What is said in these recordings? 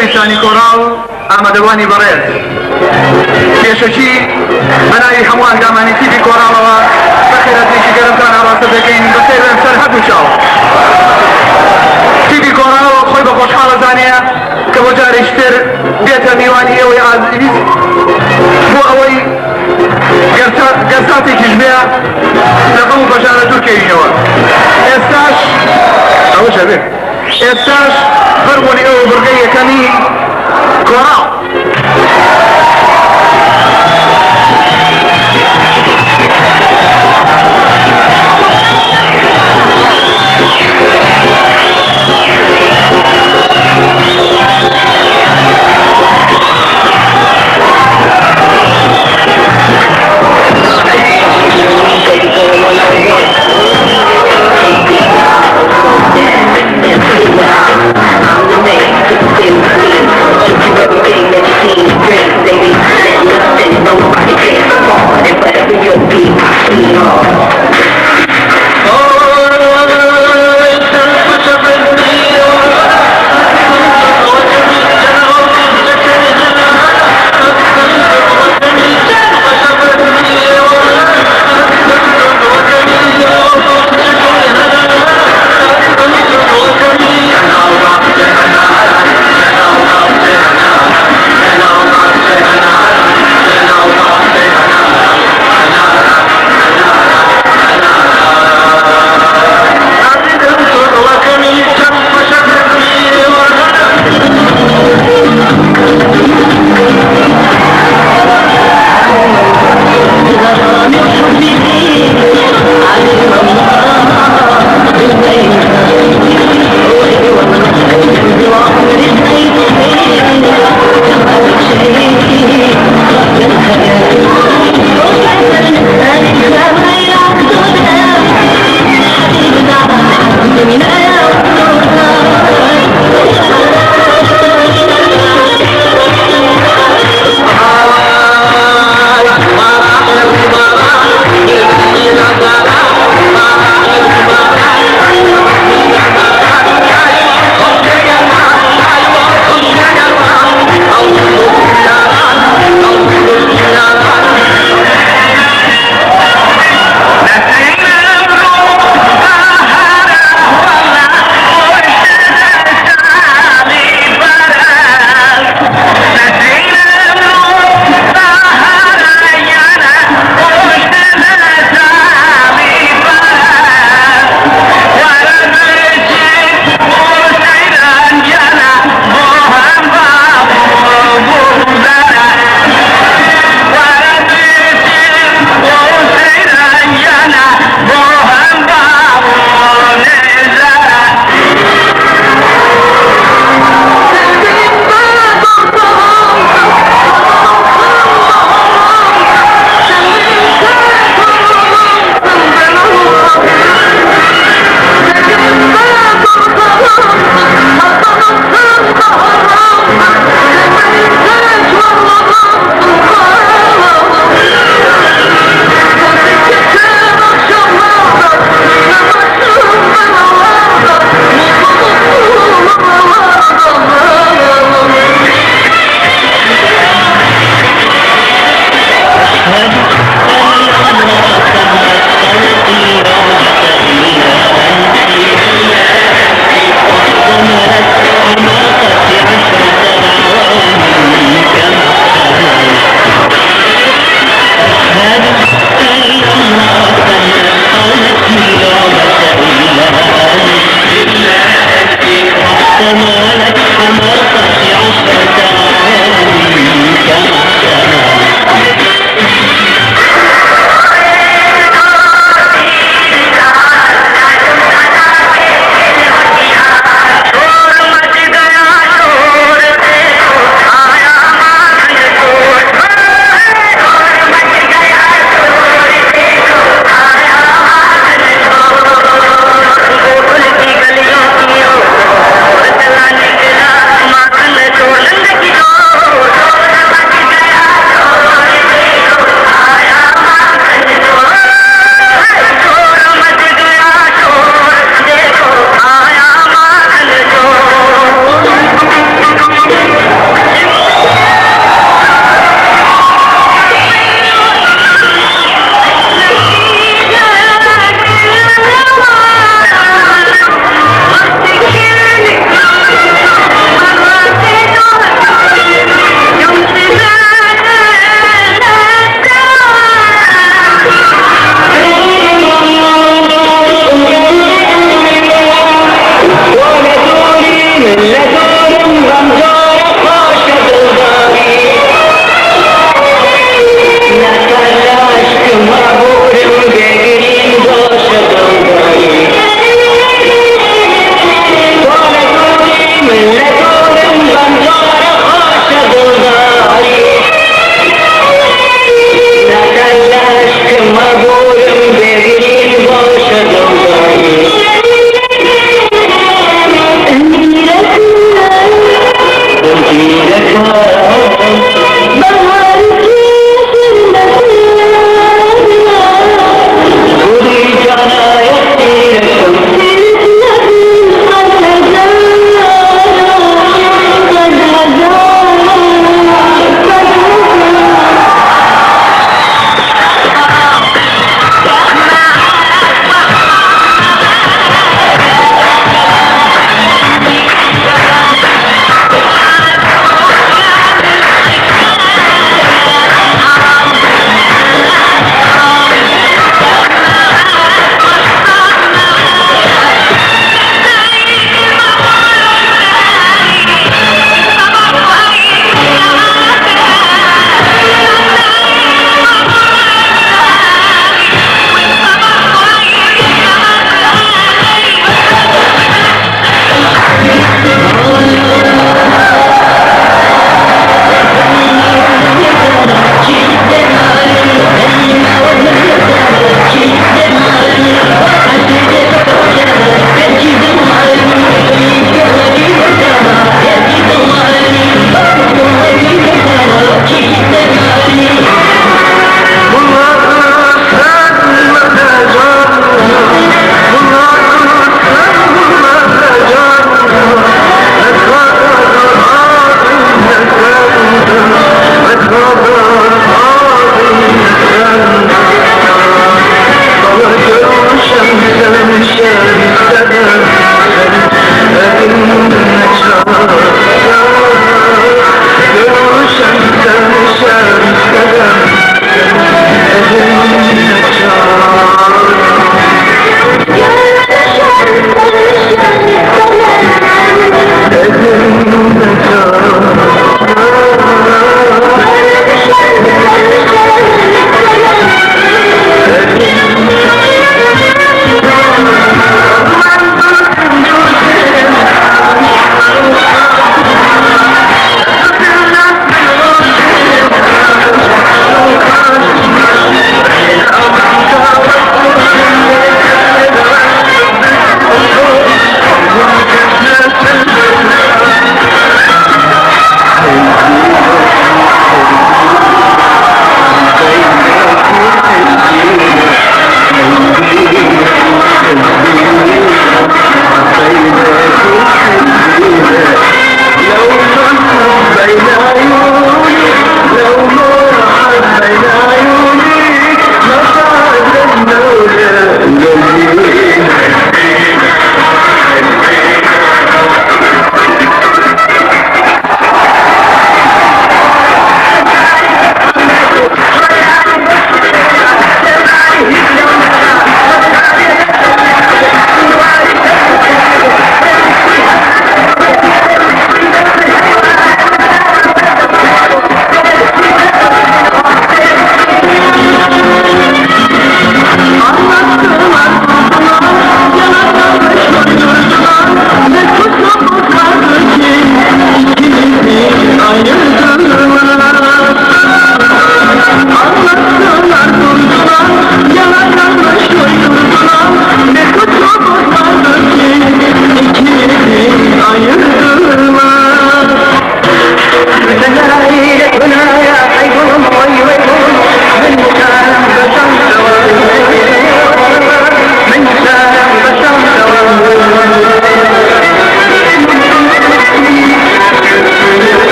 خۆشەویستانی کۆڕاو ئامادەوانی بەڕێز پێشەکی بەناوی هەموو ئەنجامانی تیڤی کۆڕاوەوە بەخێرەتێکی گەرمتان ئاڕاستە دەکەین بەسێر لەسەر هەردوو چاو تیڤی کۆڕاوە خۆی بە خۆشحاڵە زانەیە کە بۆ جارێکتر بێتە میوانی ئێوەی ئازیز بۆ ئەوەی گەستاتێکیش بێ لە هەموو بەژارە دوورکەوینەوە ئێستاش ئەوەشە بێت ئێستاش فەرموونی ئەوە بڕگەی یەکەمی کۆڕاو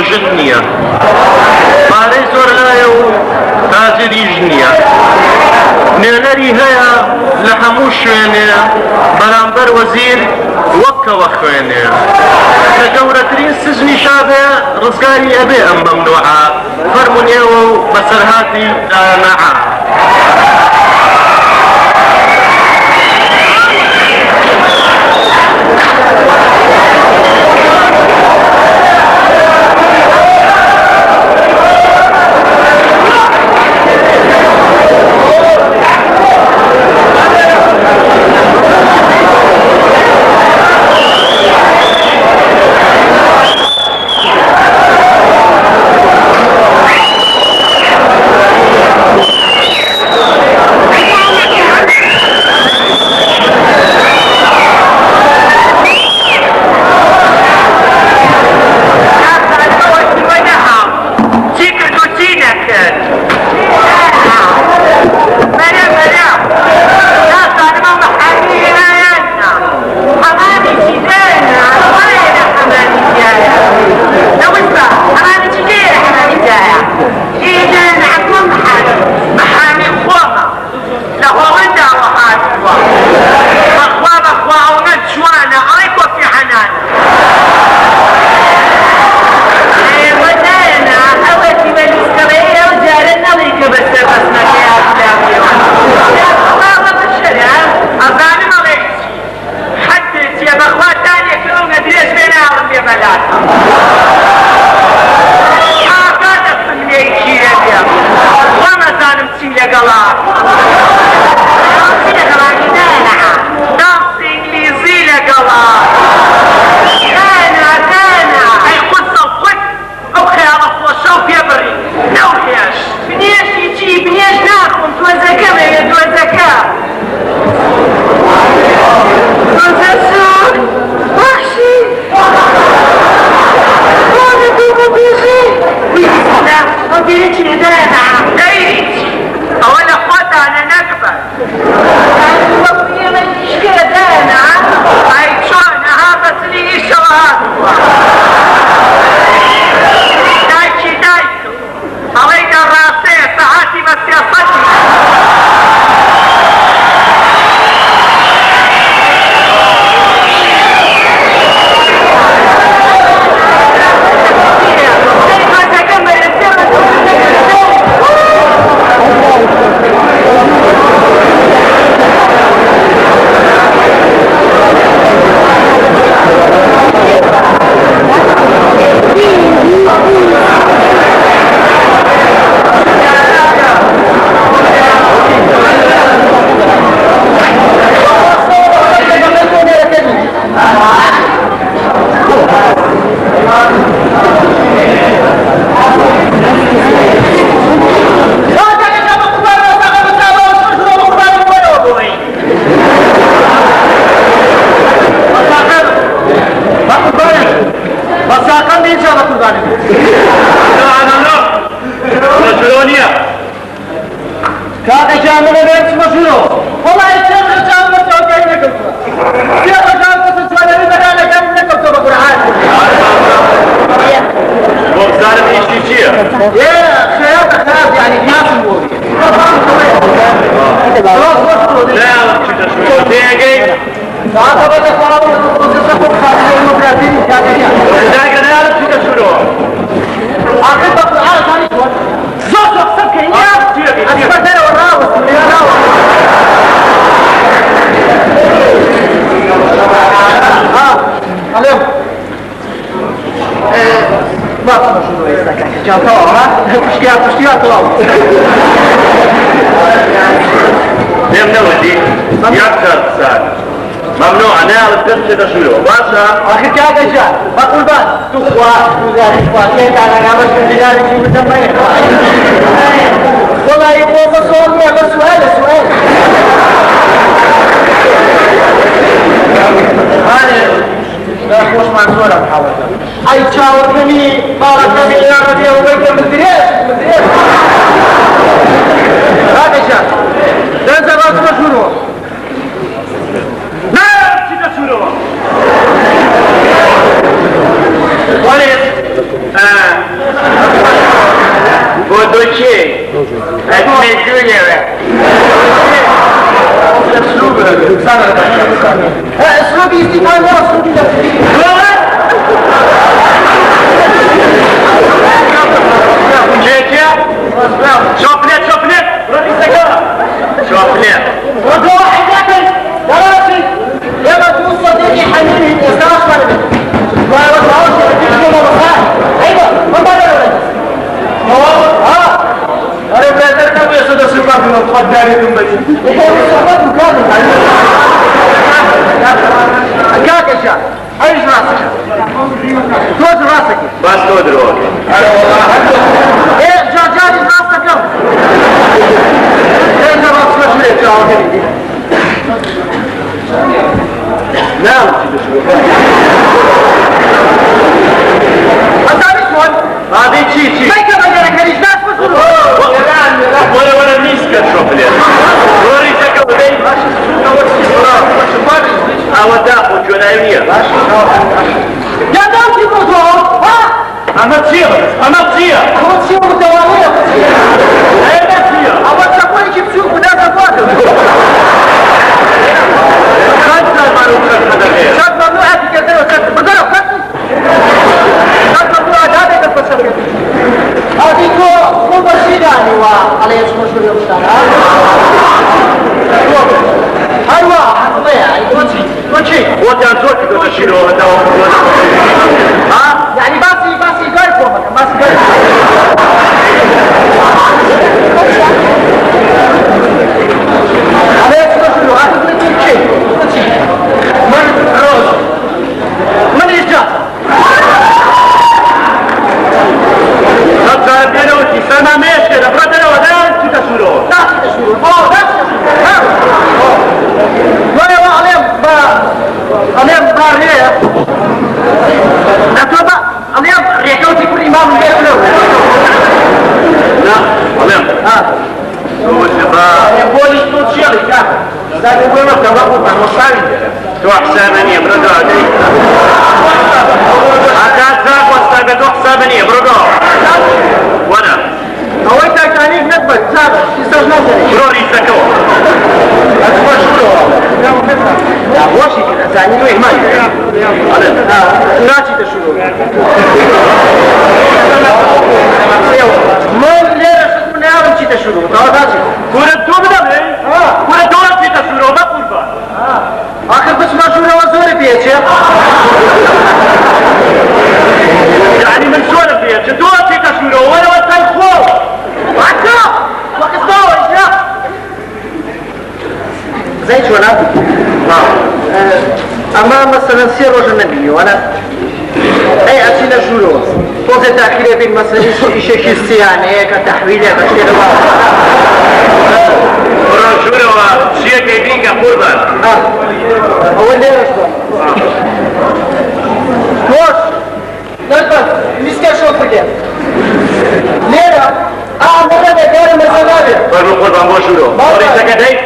ڕۆژن نییە پارەی زۆر لایە و تاجریش نییە نوێنەری هەیە لە هەموو شوێنێ بەرامبەر وەزیر وەکەوە خوێنێ کە گەورەترین سزنیشا بێ ڕزگاری ئەبێ ئەم مەمنوعە فەرمونێەوە و بەسەرهاتی دانەعا ممنوع نعرف قصة شنو باشا اخي كذا جاء بقول بس تخوا وذلك وكيت على جامش الجدار شو بتسميه والله يبغى بسؤال بس سؤال لا خوش منصور بحاول اي تشاورني باركني يا ربي وبيت مدريش هذا جاء ده بس شنو ولد كاكشا ايش راسك؟ توز راسك بس تودروك ايه جاجاني راسك يوم ايه راسك شوية جاوهري نعم هذا شلون؟ هذه شي ما يكمل لك هذه ناس بسرعة ولا ميسكة شوف لي وريتك ودي اوداك وجنايونية يا داوتي بوزو ها اما تصير متوالية ايه ما تصير اول تقوي كيف تشوف وده تفاضل خمسة معروفة هذا غير شاد ممنوعة في كثير وكثير بقرأ كثير شاد ممنوعة هذا يتفسر كثير هذه كو برشيداني وعليه اسمه شو اليوم ايوه حصلية يعني كوتشي وكان توكي تشيلوا هذا ها يعني باسي قايفو مثلا باسي قايفو عليه اسمه شو هذا كوتشي من روز من يجاز هذا بينوتي سنة ماشي لفرد لو ده تشيلوا لا تشيلوا لا تشيلوا ولا عليهم بارية نتوبة عليهم ريحوتي كل إمام البيت له لا عليهم يقول يشتوت شيري كان ذلك يقول لك تبقوا عن مصاري تو حسابني برضو عدي أكاد واستبدو حسابني برضو وانا هو تاكانيك نكبت سابق يستاذ نظري بروري سكو أتبع شروع لا واشي كده زعني له إهمال ناتي تشروع من ليرة شد من يعمل شي تشروع تاواتاتي كورة توبنا بي كورة دورة في تسورو بقربا آخر بس ما شروع وزوري بيتش يعني من سورة فيها دورة في تسورو وانا وانتاي خو وعكا وقت دور إيش زي شو أنا؟ أما مثلا سير وجه النبي وأنا أي أسئلة شروع فوز تأخير بين مثلا شيء السيانة كتحويل كشيء برو شورو شيء كيفين كقربا أول ليه رشوا وش نلبس مسكة شو فكر ليه مرة بكار مثلا برو قربا مو شورو بري سكتي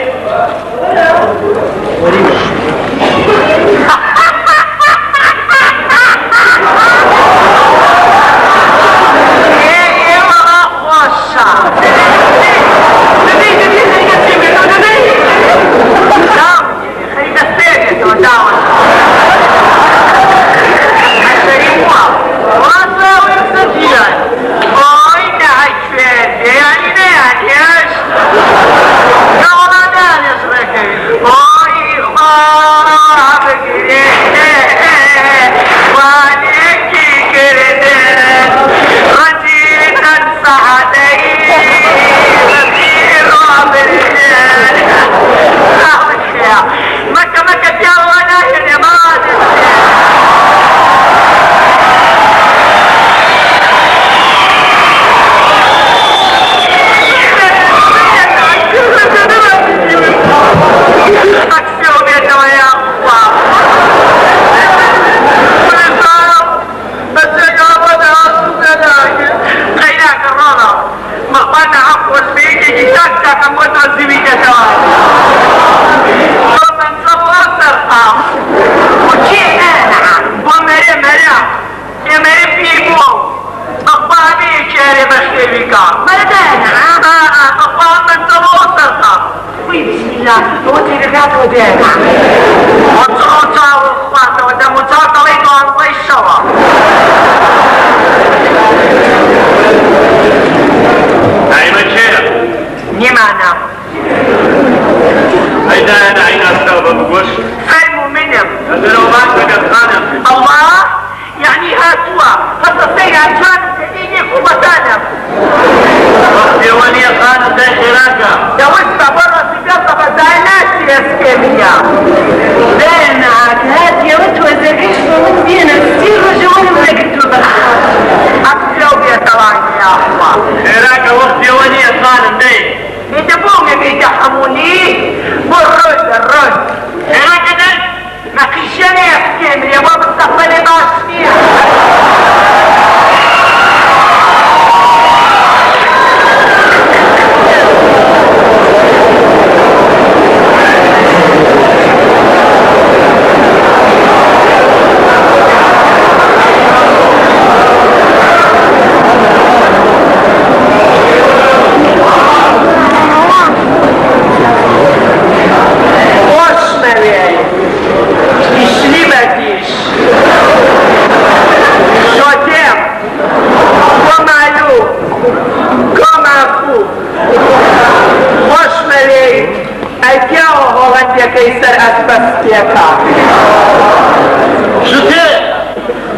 يا وسط برا سيبيا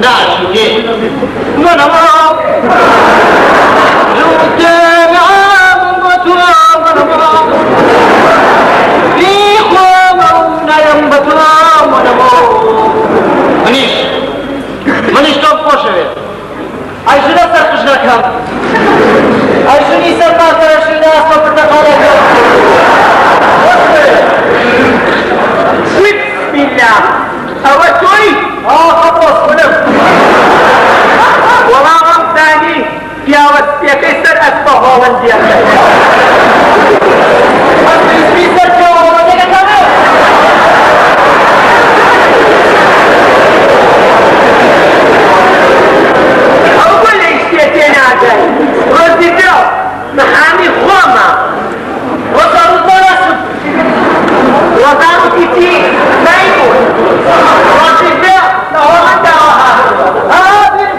نعم شو من أمام جودة معام بطرام ونمام في خوامون ينبطرام ونمام منيش توب خوشه عايشنا سرقشنا كم عايشني سرقا سرقشنا أصلا برتقالة بسم الله أوتوي خلاص ولم والله غمتاني يا وسيا كيسر أكبر وندي اسمي سرقا ومدينة كامل أقول لي اشتيتين هذا ردي جو محامي خوما وصل الضرس وضعوا كتير ميمون راشد بيع هو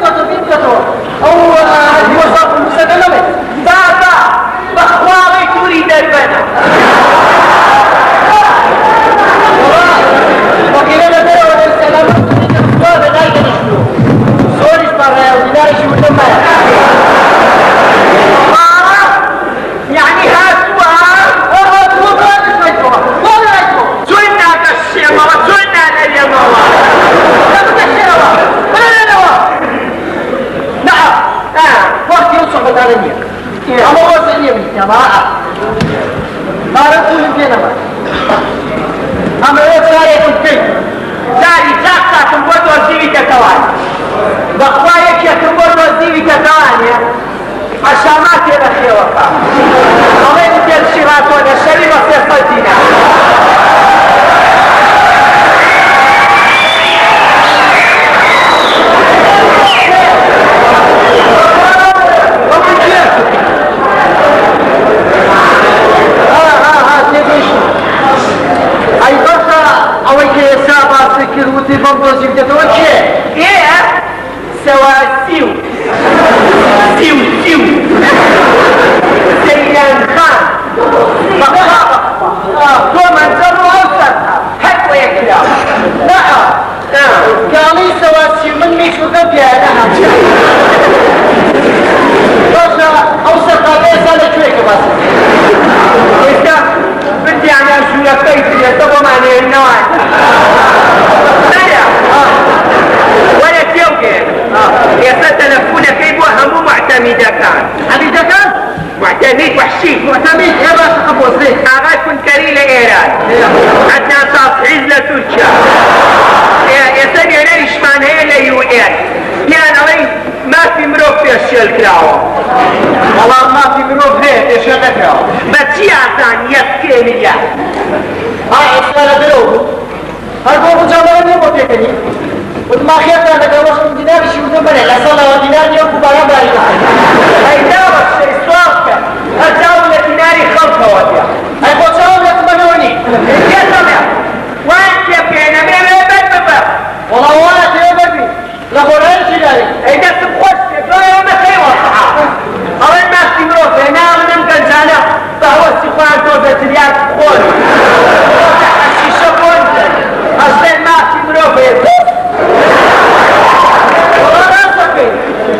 انت بينكتو او وصل المسلمة بابا بخواري تريد البنا وكيلنا بيع والسلام هذا لا يدرسوا سوريش برا ودينار شو تم يعني هاتوا سنة الشمرة سنة اليمرة نعم وقت يوصف الغالية أما هو سنية من الجماعة قالت كل فينا ما أما هو ساري كنتين داري جاكتا تنبوت وزيوي كتواني بخوايك يا تنبوت وزيوي كتواني عشامات يرخي وقع أمين تير شراتونا شريبة في الدينا أي باشا أوي كي سابع سكر وتي فمتو زيبتة وكي إيه سوا سيو سيو سيو سيان خان بخابة ومن زروا أوسطها حق ويكلا نعم قالي سواسي من ميشو قبيا نعم باشا أوسط قبيا سالة كويك باشا إذا بدي أنا أشوف لك يتبع معني النوع ولا تيوكي يستلفون كيف وهموا معتمدة كان عميدة كان؟ معتمد وحشي معتمد يا باشا قبوز ليه أغاد كنت كريلة إيران عدنا صاف عزلة تركيا يا سنة ليش من هي ليو إير يعني علي ما في مروف في الشيل كراوة والله ما في مروف ليه يا شغلك بس يعزان يسكي مليا هاي اسمالا دلوه هربو مجاملة نيمو تكني وما خيرت أنا كواش من دينار شو تبني لا صلاة ودينار يوم كبارا بارينا هاي دعوة شيء صافك الدولة ناري خلطة وديا هاي بوشاهم يتمنوني يا سمع وانت يا بينا مين بيبقى والله وانا تيبني لغوران شلالي إذا تبخش لا يوم خير والصحة أول ما تمرو هنا من كنزانة فهو السخوان توزة الياس خول الشيشة بونت أصلا ما تمرو فيه والله راسك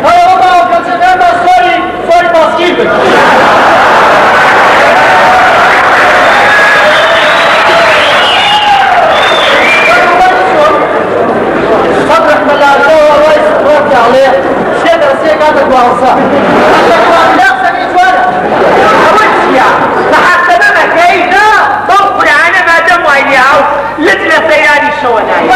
هاي والله وكنت سوري باسكيبك صدرك ملاك الله يسرك عليه شيء رسيك هذا الوعصة لا سميت وانا أبوشيا لحتى ما كيدا ضوء أنا ما دم وإياه لتلا سياري شوناي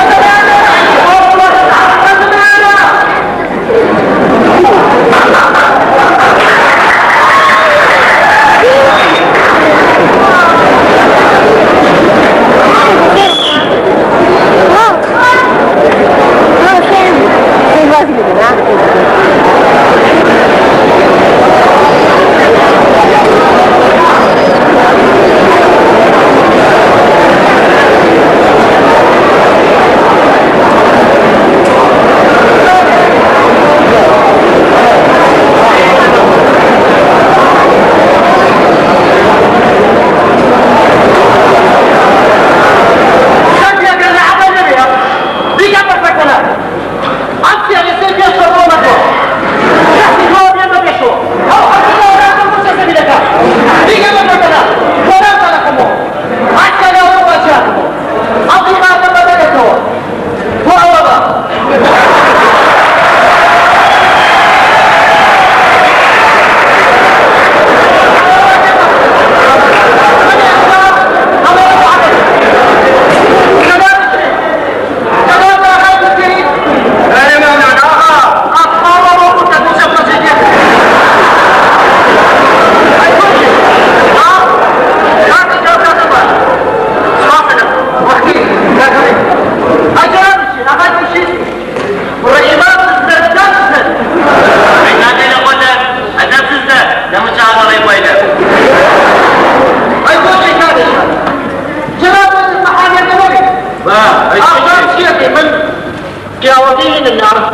مين النار؟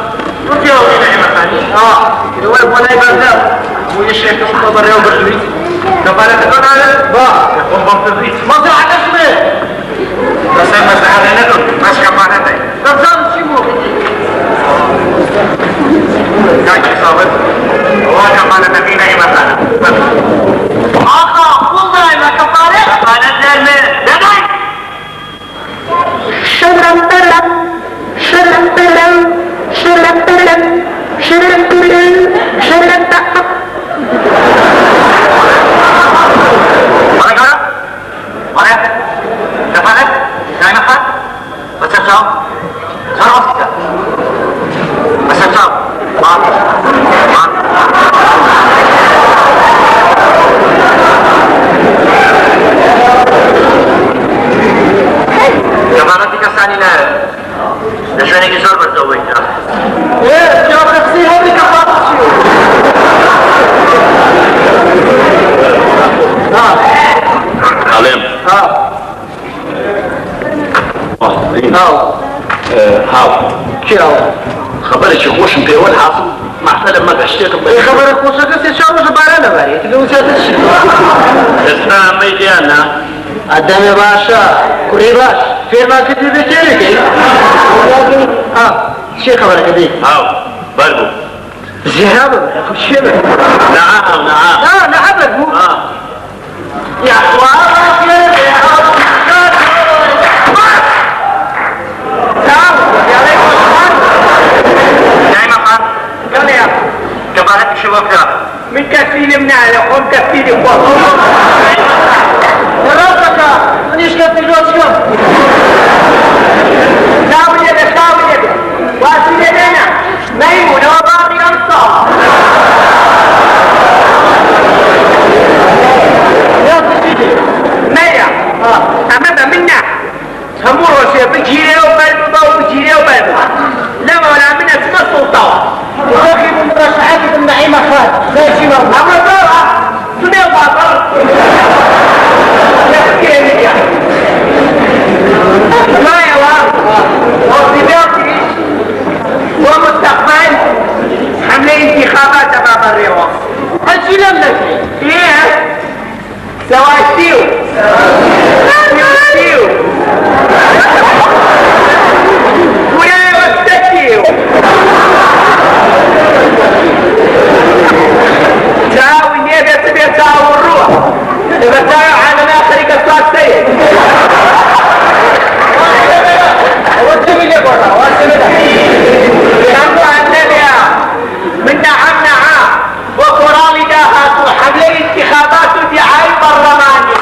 وتجاوبين يا مخاني يقول ولا يبرد ويشيك مصطفى اليوم بالريت كفالة تكون على يقوم بمتضيط مصر على اسمه بس على لكم مش كفالة تاي رمضان شمو كاكي صابت هو كفالة فينا يا مخاني والله ما كفالة كفالة دائما دائما شرم بلم شرم بلم شرم بلم شرم بلم شرم بلم Mana? Kafalet? Jangan nakal? Baca jawab. Jawab tidak. Baca jawab. Maaf. Maaf. Kafalet dikasani lah. Biasanya kisah berjauh. jawab nafsi hari kafalet sih. عليم هاو شو خبرك يخوش انت اول حاصل مع سلم ما تشتيك ايه خبرك وصلت تشاور زبالة باري تقول ساتش اسمع ميديانا قدامي باشا كوري باش في ما كتب بتيرك شي خبرك دي هاو بربو زهابة شبه نعم نعم بربو يا اخوان كفالة الشباب من كفيني من على قوم كفيني ربك منيش كفي الوقت شوف ساوي يدك واسي يدينا ميمون وباقي أنصار ميا أمام منا همور وشي بجيري وبلبو بجيري وبلبو لما ولا منا اسمه السلطان واخي من مرشحاتك النعيمة خالد زي شي والله أما طبعا سمي الباطل يحكي يا ما يا وصيباتي ومستقبل حملة انتخابات باب الرياض هالشي لم نسي ايه سواسيو سواسيو ويا وستكيو تاوي نيجا تبي تاوي الروح تبي تاوي على اخر قصات سيء من نعم وقرالي داهات وحملة انتخابات ودعاية برلماني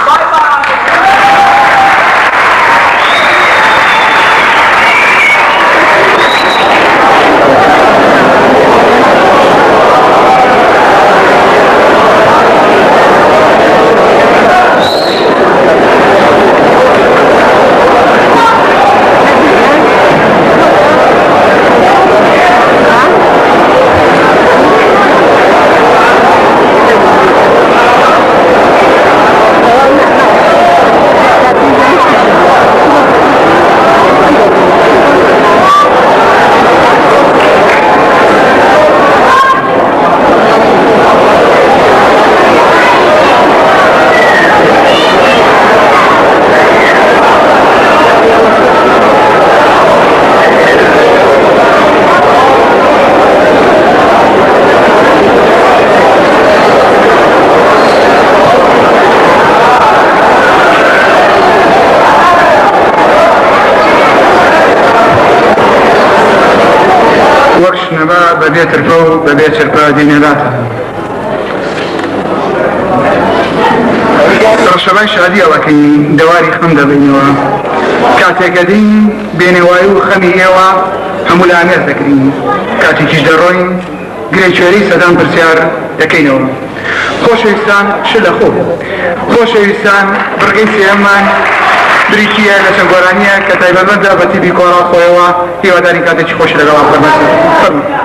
نبا ببيت الفو ببيت الفادي نباتا رشبان شادية لكن دواري خمدة بينوا كاتي قدين بين وايو خمي ايوا همول عمير ذكرين كاتي كجدروين قريشوري سدان برسيار دكينوا خوشويستان شل اخو خوشويستان برقين سيامان بريكيا لسنگورانيا كتايبا مدى بتي بيكورا خويوا هيوا دارين كاتي خوش لغوا فرمسي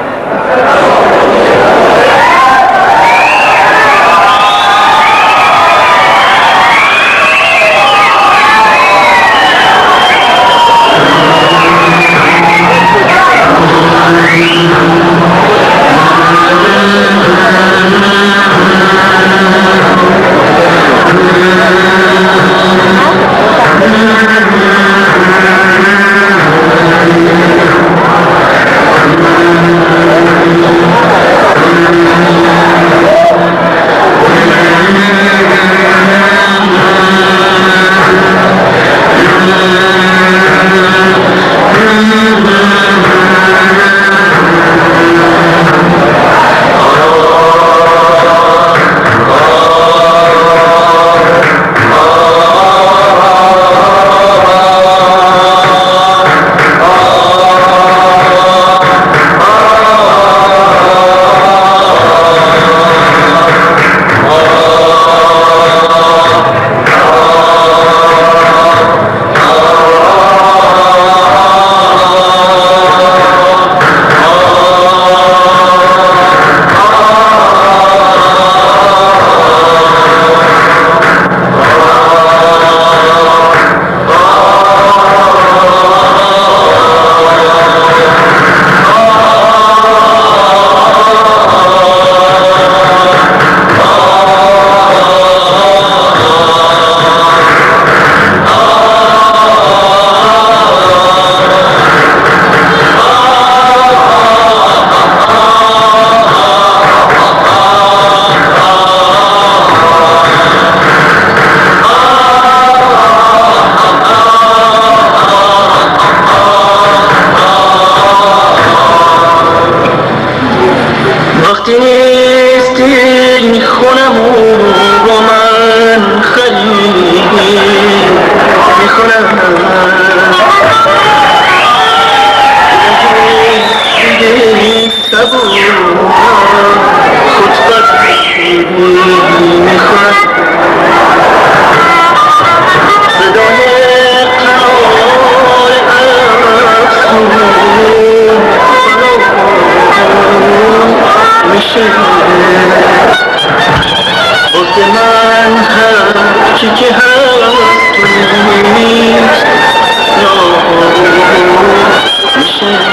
من هرچی که هستونیست ناهار میشه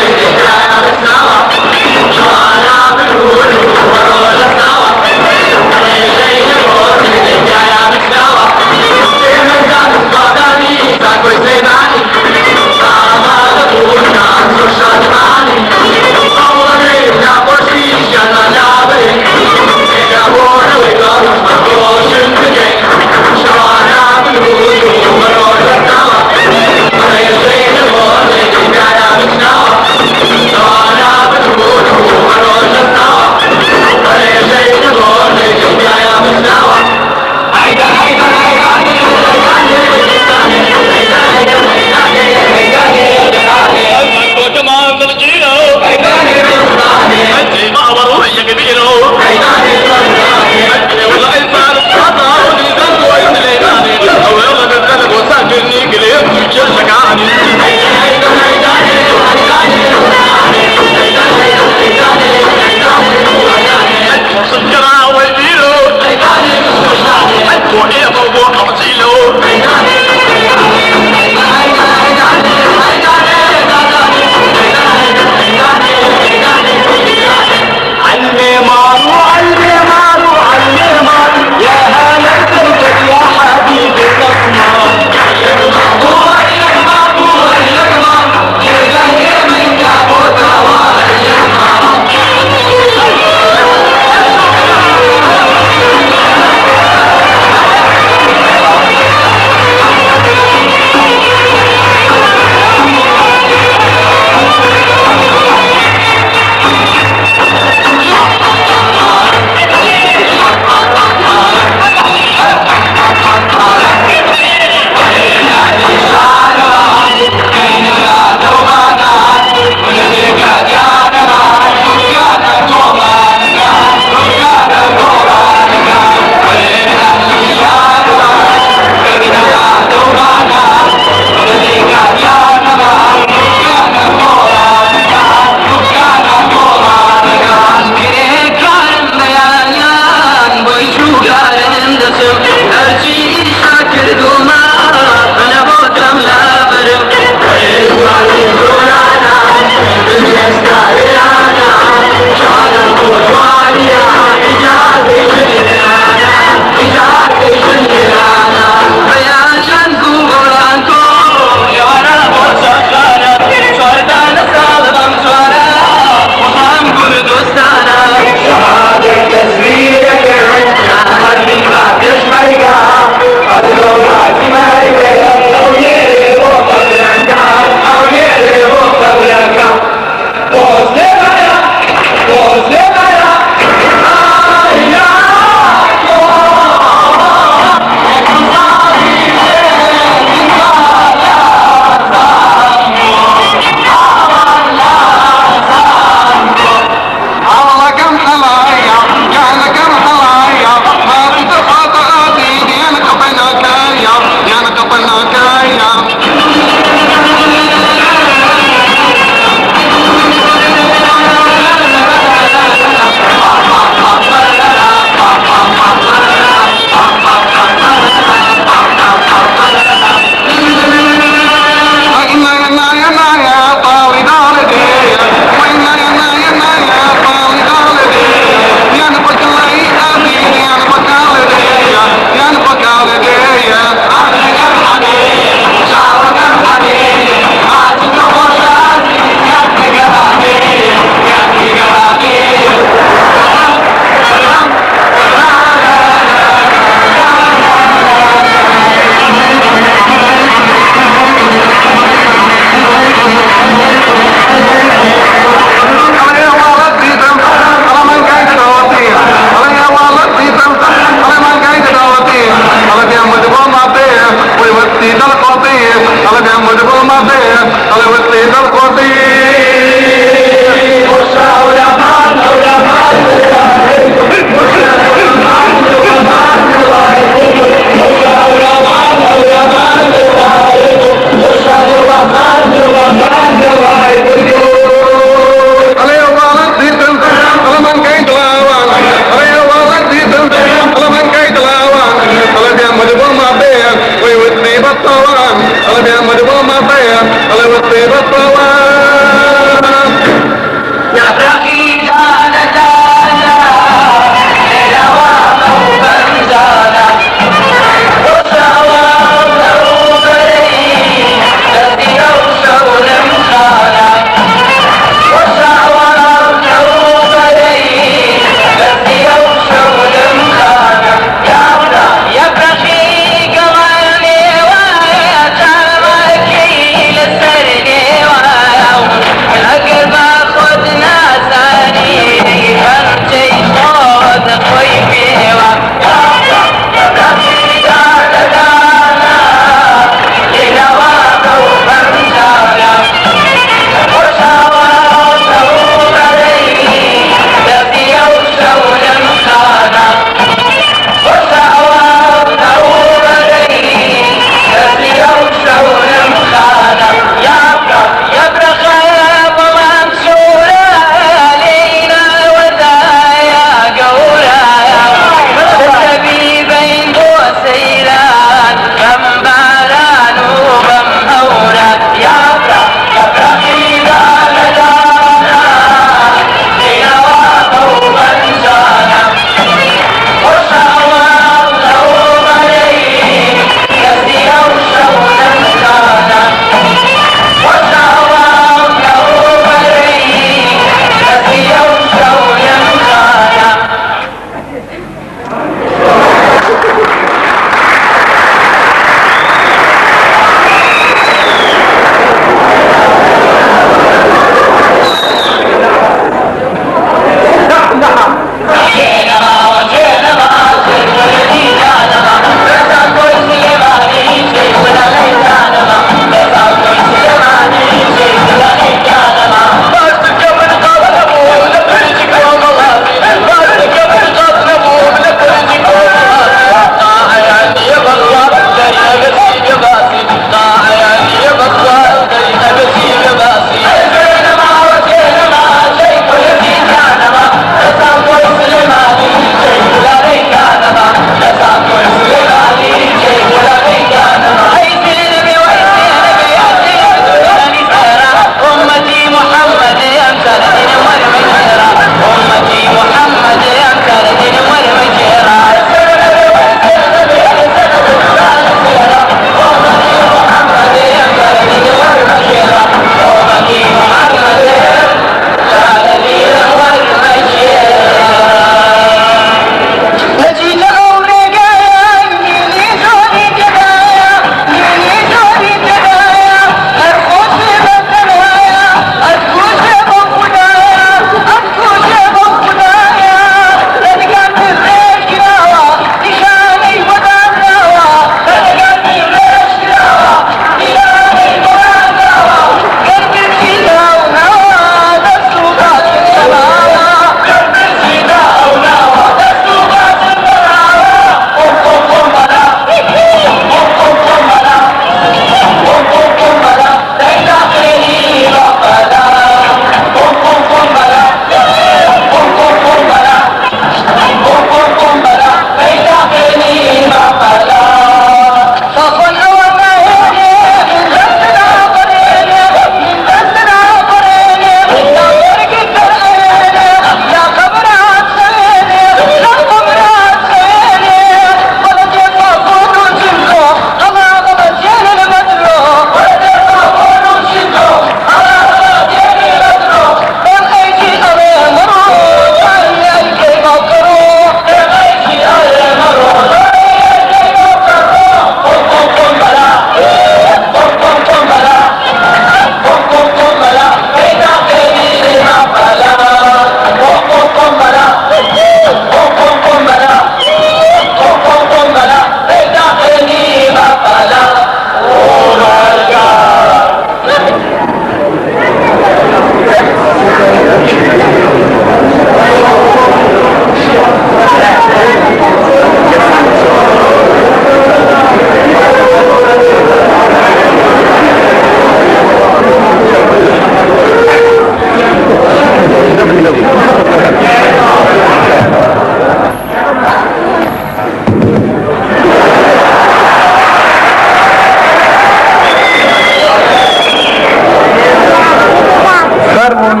فەرموون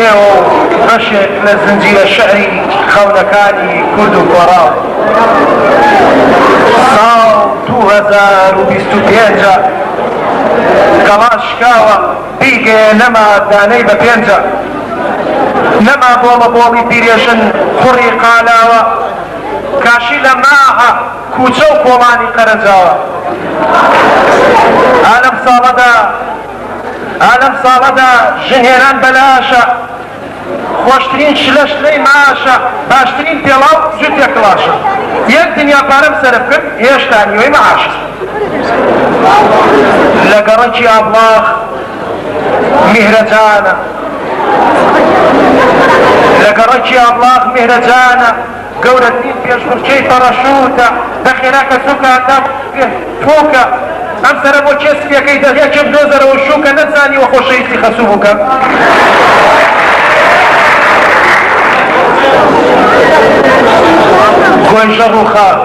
ئێوە بەشێک لە زنجیرە شەعری خەونەکانی کورد و گۆڕاو ساڵ 2025 گەڵا شکاوە بیگێ نەما دانەی بە پێنجە نەما بۆڵە بۆڵی پیرێژن خوڕی قالاوە کاشی لە ماها کوچە و کۆڵانی قەرەنجاوە ئالەم ساڵەدا ژنهێنان بەلاشە خۆشترین شلەی ماشە باشترین پێڵاو جوتێک کڵاشە یەک دنیا پارەم سەرف کرد هێشتا نیوەی مەعاشە لە گەڕەکی ئابڵاغ میهرەجانە لە گەڕەکی ئابڵاغ میهرەجانە گەورەترین پێشبڕکێی پەڕەشوتە بەخێراکە سوکاتە فۆکە ئەم سەرە بۆ کێسپیەکەی دەهێکێ بدۆزەرەوە شوکە نەزانیوە خۆشەویستی خەسوو بووکە گۆی ژەڕ و خاڵ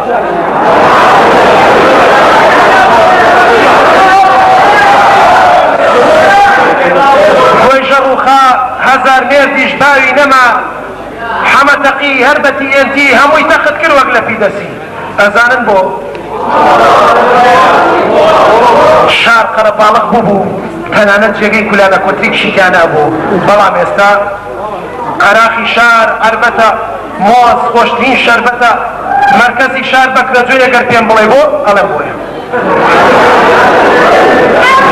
گۆی ژەڕ و خاڵ هەزار مێردیش باوی نەما حەمەتەقی هەر بە TNT هەمووی تەخت کرد وەک لە پیدەسی ئەزانن بۆ شار قەرەباڵق بوو تەنانەت جێگەی کولانە کۆتریک شیکانە بوو بەڵام ئێستا قەراخی شار ئەربەتە مۆز خۆشترین شەربەتە مرکزی شار بەکرەجۆی ئەگەر پێم بڵێ بۆ ئەڵێم بۆیە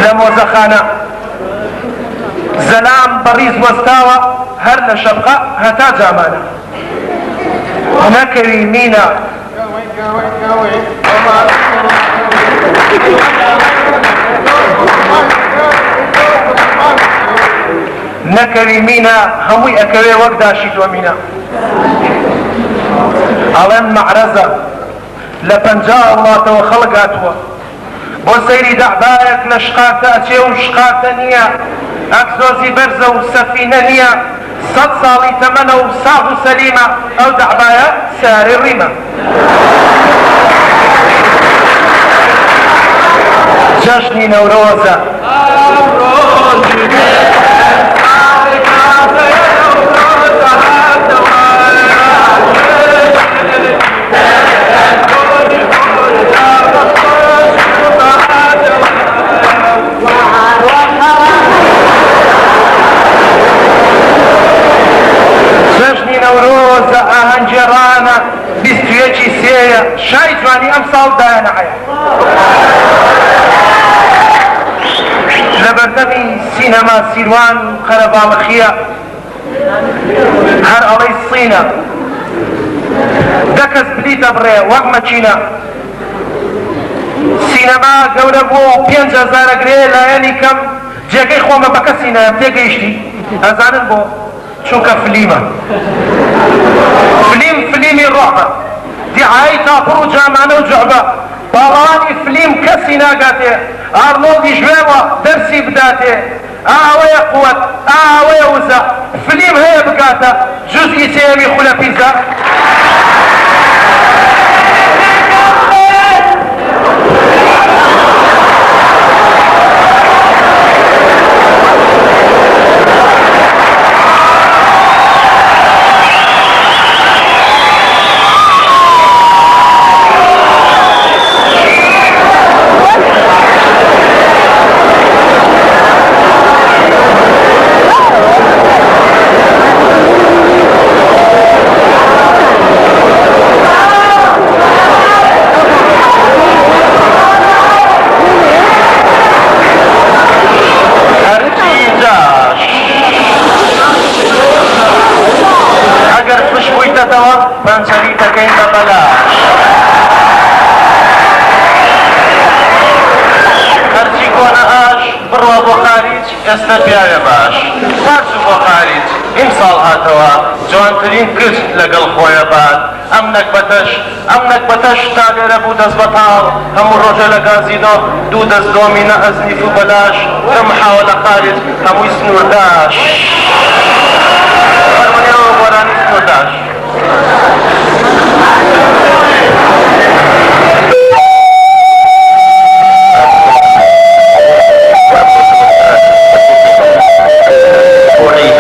لە مۆزەخانە زەلام بەڕیز وەستاوە هەر لە شەبقە هەتا جامانە نەکەوی مینە نەکەوی مینە هەمووی ئەکەوێ وەک داشی دۆمینە ئەڵێن مەعرەزە لە پەنجا وڵاتەوە خەڵک هاتووە بۆ سەیری دەعبایەک لە شقاتە ئەچێ و شقاتە نییە ئەکزۆزی بەرزە و سەفینە نییە 100 ساڵی تەمەنە و ساغ و سەلیمە ئەو دەعبایە سیارەی ڕیمە جەژنی نەورۆزە جەژنی نەورۆزە ئاهەنگێڕانە 21 سێیە شای جوانی ئەم ساڵ دایانەعەیە لە بەردەمی سینەما سیروان قەرەباڵخیە هەر ئەڵەی سینە دەکەس بلیتە بڕێ وەک مەچینە سینەما گەورە بۆ 5,000 گرێ لایەنی کەم جێگەی خۆمە بە کەسی نایە تێگەیشتی ئەزانن بۆ چونکە فلیمە فلیمی ڕۆحە دیعایی تاپڕ و جامانە و جوعبە باڵانی فلیم کەسی ناگاتێ ئارنۆڵدی ژوێوە دەرسی بداتێ ئاوەیە قووەت ئاوەیە وزە فلیم هەیە بکاتە جوزئی سێمی خولە پیزە پەنجەری دەکەین بە بەلاش هەرچی کۆنە ئاش بڕوە بۆ خاریج ئێستا پیاوێ باش پارچ بۆ خاریج ئیمساڵ هاتەوە جوانترین کرد لەگەڵ خۆیە بات ئەم نەکبەتەش تا لێرە بوو دەست بەتاڵ هەموو ڕۆژە لە گازینۆ دوو دەست دۆمینە ئەزنیف و بەلاش لە محاوە لە خارج هەمووی سنوورداش فەرمانێەوە بۆرانی سنوورداش وعي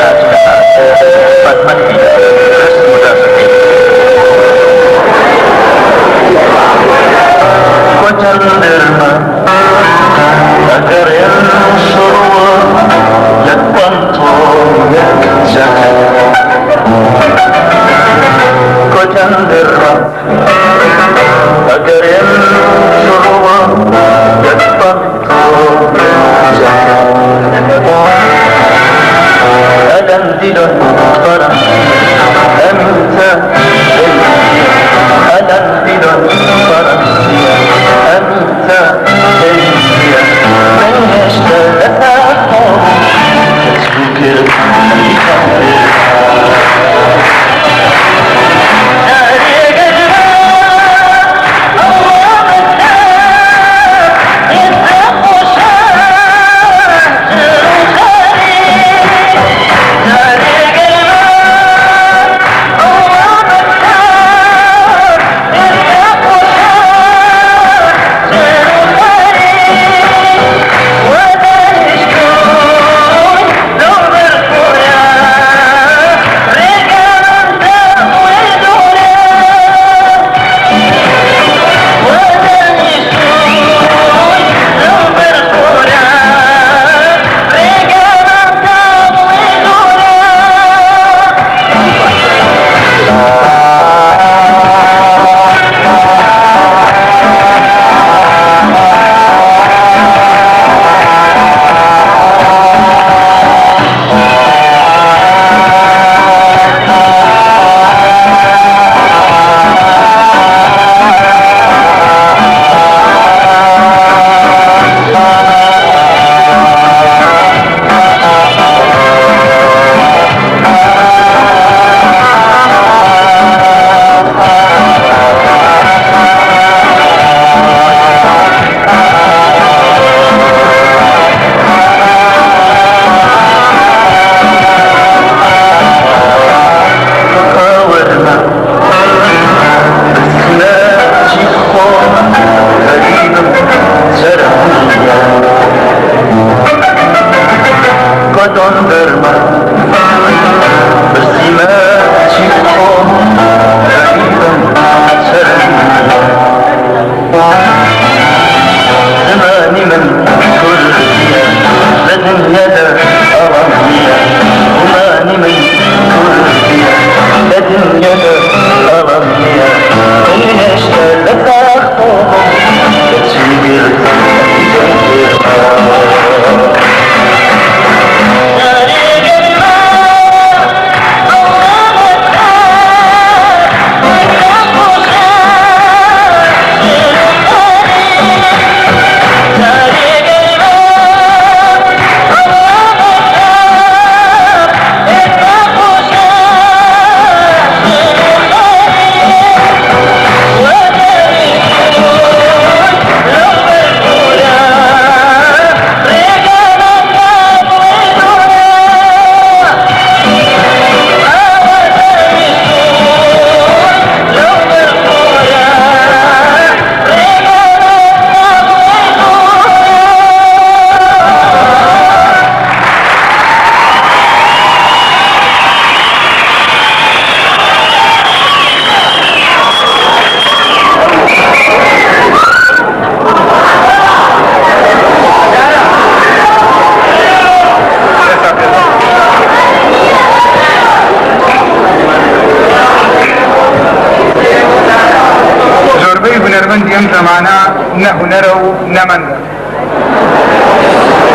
ئەم زەمانە نە هونەرە و نەمەندە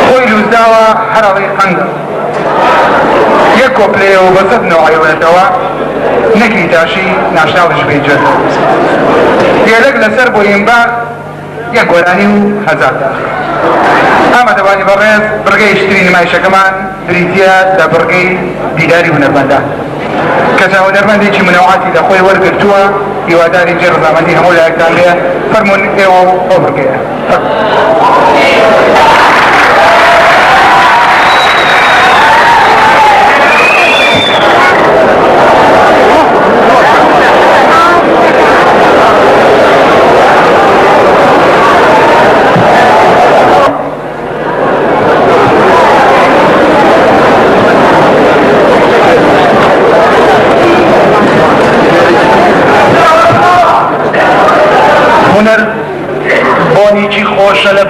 خۆی لوزداوە هەرەڵی خەنگە یەک کۆپلەیەوە بە سەد نەوەیەوێتەوە نەکی تاشی ناشناوش بێجێت گێلەک لەسەر بۆ ئێمبا یەک گۆرانی و هەزار ئەمە دەبانی بەڕێز بڕگەی شتری نمایشەکەمان بریتە لە بڕگەی دیداری هونەرمەندە کەسا هونەرمەندێکی منەوعاتی لە خۆی وەرگرتووە هیواداری جێ ڕزامەندی هەموو لایەکتان لێ فەرموون ئێوە ئەو بڕگەیە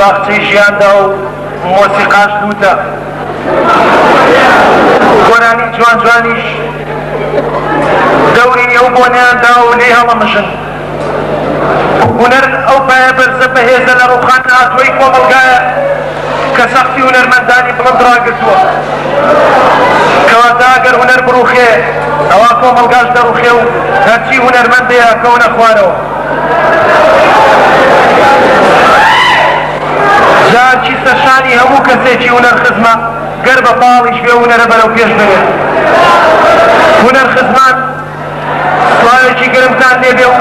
باخچەی ژیاندا و مۆسیقاش دووتە گۆرانی جوان جوانیش دەوری ئەو بۆنیاندا و لێ هەڵەمژن هونەر ئەو پایە بەرزە بەهێزە لە ڕووخان ئاتۆی کۆمەلگایە کە سەختی هونەرمەندانی بڵند ڕاگرتووە کەواتە ئەگەر هونەر بڕوخێ ئەوا کۆمەلگاش دەڕوخێ و هەرچی هونەرمەندەیە کەونە خوارەوە جارچی سەرشانی هەموو کەسێکی هونەر خزمە گەر بە پاڵیش بێ هونەرە بەرەو پێش بێت هونەر خزمان سڵاوێکی گرمتان لێبێ و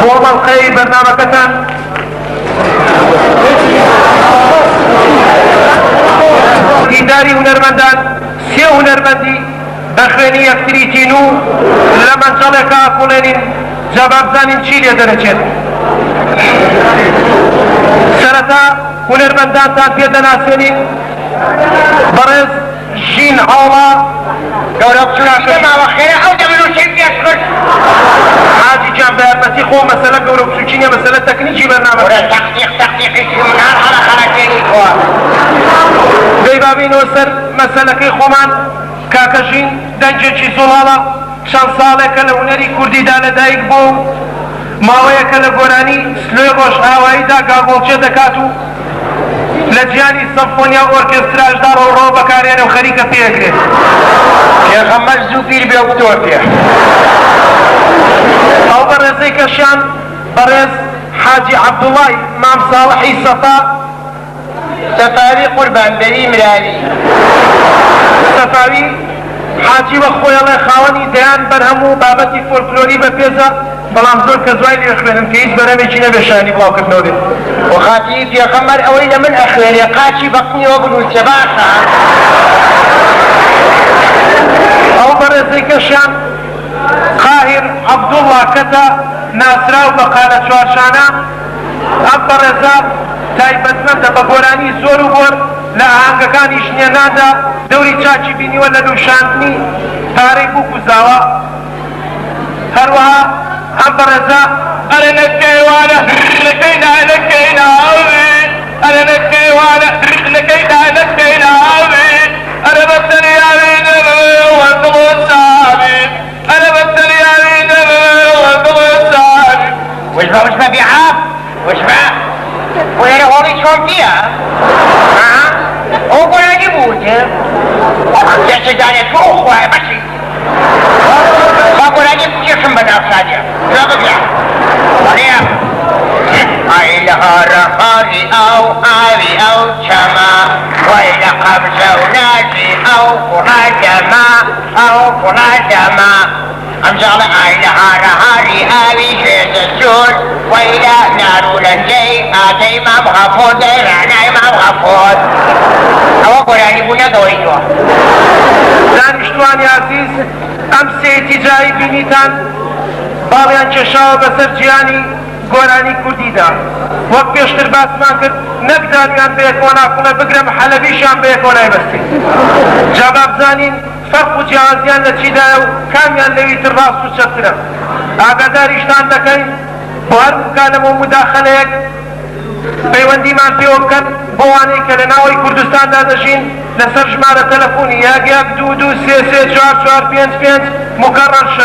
بۆ مەڵقەی بەرنامەکەتان دینداری هونەرمەندان سێ هونەرمەندی بە خوێنی یەکتری تین و لە مەنجەڵێکە ئاکوڵێنین جا با بزانین چی لێ دەرەچێت سەرەتا هونەرمەندانتان پێ دەناسێنین بەڕێز ژین هەوڵا گەورە بچووناکە ماوە خێرە ئەو دەمنووسێت پێش کرد حاجی جان بە یارمەتی خۆ مەسەلە گەورە بچووکی نیە مەسەلە تەکنیکی بەرنامە تەقیقێکی منار هەڵە خەڵەکێنی خۆ دەی بابینەوە سەر مەسەلەکەی خۆمان کاکەژین دەنجێکی زوڵاڵە چەند ساڵێکە لە هونەری کوردیدا لەدایک بوو ماوەیەکە لە گۆرانی سلێ ڕۆژ ئاواییدا گاگۆڵچێ دەکات و لە جیانی سەمفۆنیا ئۆرکێستراشدا ڕۆ بەکارێنە و خەریکە پێگرێت پێغەمبەر زوو پیر بێ و تۆ پێ ئەو بەڕێزەی کەشیان بەڕێز حاجی عەبدوڵای مام ساڵحی سەفا سەفاوی قوربانبەری مراوی سەفاوی حاجی وە خۆیڵێ خاوەنی دەیان بەرهەموو بابەتی فۆلکلۆری بەپێزە بەڵام زۆر کە دوای لێ خوێنن کە هیچ بەرەمێکی نەبێشانی بڵاوکردنەوە بێت وەخاتی پێغەمبەر ئەوەی لە من ئەخوێنێ قاچی بەقنیەوە بنووسێ باشە ئەو بەڕێزەی کەشیان قاهر عەبدوڵڵا کەتە ناسراو بە قالە چوارشانە ئەم بەڕێزە تایبەتمەندە بە گۆرانی زۆر و بۆر لە ئاهەنگەکانی ژنێنادا دەوری چاکی بینیوە لە نووشاندنی پارەی بوو کوزاوە هەروەها ئەم بەڕێزە ئەرە نەکەیوانە نەکەینا نەکەینا ئەرە نەکەیوانە نەکەینا نەکەینا ئەرە بەتەریاوینە وەدڵۆ ساوێت ئەرە بەتەریاوینە وەدڵۆ ساوێت وشبە بیعاب وشبە وێرە هۆڵی چۆن پیە ئەو گۆرانی بووتێ دەستدانێت تۆ خوای بەشی با گۆرانی بچێشم بە ناوسادێ لە ببیا بەڵێ ئای لە هەڕەقاری ئەو ئاوی ئەو چەمە وای لە قەبزە و ناژی ئەو کوڕەدەمە ئەو کوڕەدەمە ئەمجاڵە ئای لە هەڕەهاری ئاوی شێزە چۆر وای لە ناروولەنجەی ئاتەی مام غەفۆر دەیڕانای مام غەفۆر ئەوە گۆرانی بوو نەگەوەیتوە دانیشتوانی عەزیز ئەم سێتی جایی بینیتان باڵیان کێشاوە بەسەر جیانی گۆرانی کوردیدا وەک پێشتر باسمان کرد نەک دانیان بەیەکەوە ناکوڵە بگرم حەلەبیشیان بەیەکەوە نایبەستین جا با بزانین فەرق و جیازیان لە چیدایە و کامیان لەوی تر ڕاست و چەپترە ئاگاداریشتان دەکەین بۆ هەر بکانەوە مداخەلەیەک پەیوەندیمان پێوە بکەن بۆ وانەی کە لە ناوەی کوردستاندا دەژین لەسەر ژمارە تەلەفۆنی یاک 22334455 مکەڕەر 6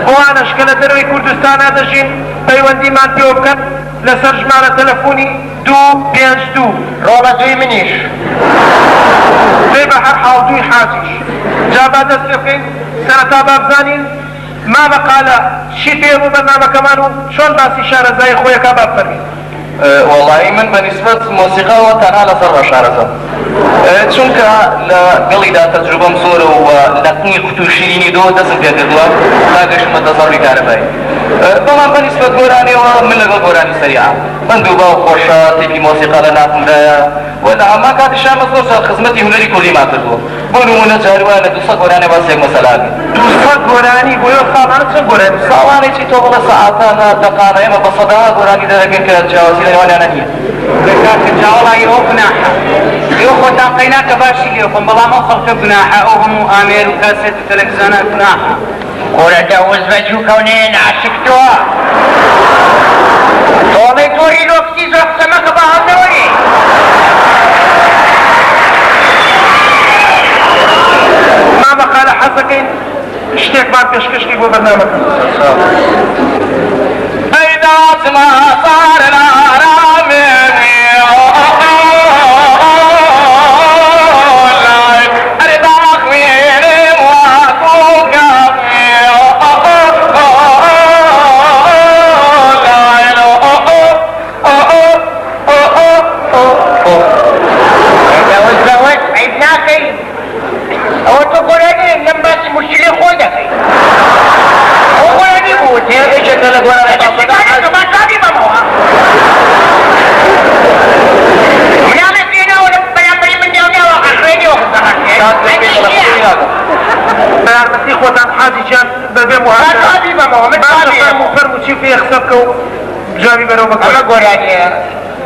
بۆوانەش کە لە دەروی کوردستاندا دەژین پەیوەندیمان پێوە بکەن لەسەر ژمارە تەلەفۆنی 252 ڕۆڵە دوی منیش دێ بە هەر حاڵ دوی حاجیش جا با دەست پێ بکەین سەرەتا با بزانین ما بەقالە چی پێبوو بەرنامەکەمان و چۆن باسی شارەزای خۆیەکە با بفەرمین والله من بنسبة موسيقى وتنها لسر شارزة چونکە لە گەڵیدا تەجروبەم زۆرە و لەقنی قوت و شیرینی دۆ دەستم پێ کردووە ناگەشتمە دەزەڕی کارەبایی بەڵام بەنسبەت گۆرانیەوە من لەگەڵ گۆرانی سەریعە من دوو باو خۆشە تێپی مۆسیقا لە ناومدایە و لە هەما کاتیشامە زۆر ساڵ خزمەتی هونەری کوردیمان کردووە بۆ نمونە جارووە لە 200 گۆرانی باسێک مەسەلاکە 200 گۆرانی بۆ ساڵانە چەند گۆرانی ساڵانێکی تۆ بڵە سەعاتانە دەقانە ئێمە بە سەدا گۆرانی دەدەکەین کە جیاوازی لەوانیانە نییە لكن جاولا يو قناحة يو خدا قيناك باشي ليكم بلا ما خلق قناحة او هم امير وكاسة تلفزيونات قناحة قول جوز بجو كونين عشقتوا طولي تۆری لۆکسی زۆر قسەمەکە بە هەڵدەوەری مامەقا لە حەزەکەین شتێکمان پێشکەشی بۆ بەرنامەکە ئەیدا زما سارن ئارامێنی بەیارمەتی خۆتان حاجیجان بەبێ فەرموچی پێ قسە بکە و جوابی بەرەو بکە ئەمە گۆرانیە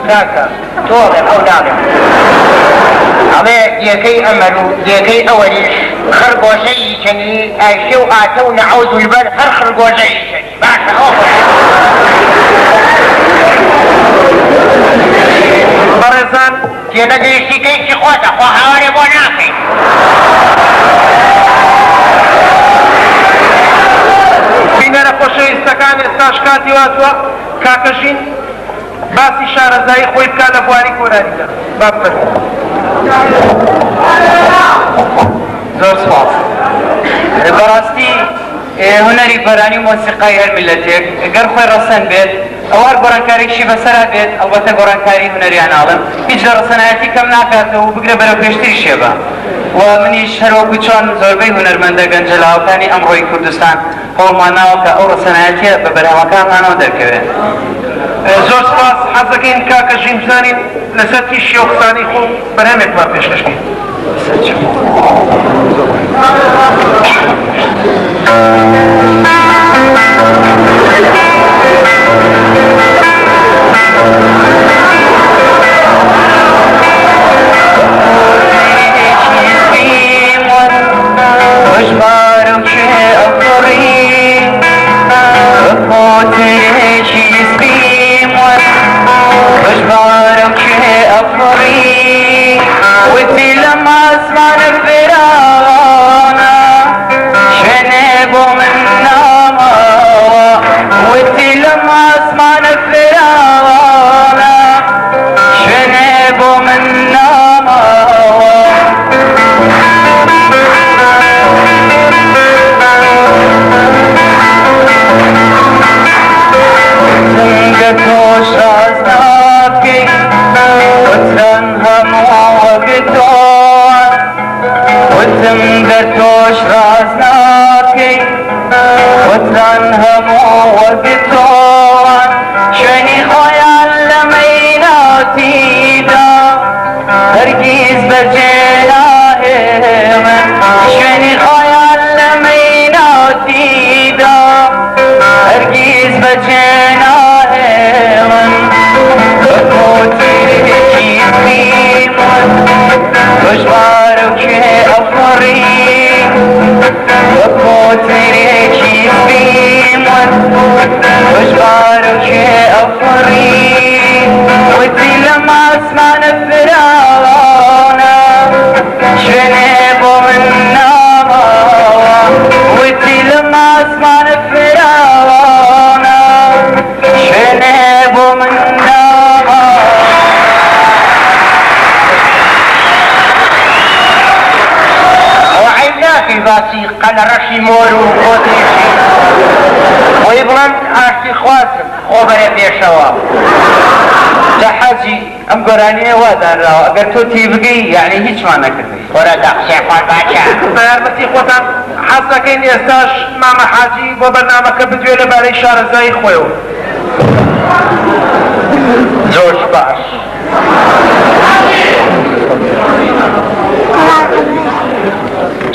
کاکە تۆڵێ ئەو ناڵێ ئەڵێ دیەکەی ئەمەر و دیەکەی ئەوەریش خرگۆشەی چەنی ئایشێ و ئاتە و نەعەوز البەر هەر خرگۆشەی چەنی باشە ئەو بەڕێزان تێنەگەیشتی کەیکی خۆتە خۆ هاوارێ بۆ ناکەین بینەرە خۆشەویستەکان ئێستاش کاتی واتووە کاکەژین باسی شارەزایی خۆی بکا لە بواری گۆرانیدا با بفەرمێ زۆر سپاس بەڕاستی هونەری بەرانی و مۆسیقای هەر میلەتێک گەر خۆی ڕەسەن بێت ئەوار گۆڕانکارێکشی بەسەرا بێت ئەلبەتە گۆڕانکاری هونەریان ئاڵم هیچ لە ڕەسەنایەتی کەم ناکاتەوە و بگرە بەرەو پێشتری شێبە و منیش هەروەکو چۆن زۆربەی هونەرمەندە گەنجەلاوەکانی ئەمڕۆی کوردستان هەوڵمان ناوە کە ئەو ڕەسەنایەتیە بە بەرهەمەکانمانەوە دەرکەوێت زۆر سپاس حەزەکەین کاکەژین بزانین لەسەر تیشی و قسانی خۆ بەرهەمێکمان پێشکەشکەین قەلە ڕەشی مۆر و خۆتێشی خۆی بڵند ئاشتی خوازم خۆ بەرێ پێشەوە جا حەجی ئەم گۆرانیە وادانراوە ئەگەر تۆ تی بگەی یعنی هیچمان نەکردی خۆرە دا قسەی خوان باچە بە یارمەتی خۆتان حەزەکەین ئێستاش مامە حاجی بۆ بەرنامەکە بدوێ لەبارەی شارەزایی خۆیەوە زۆر باش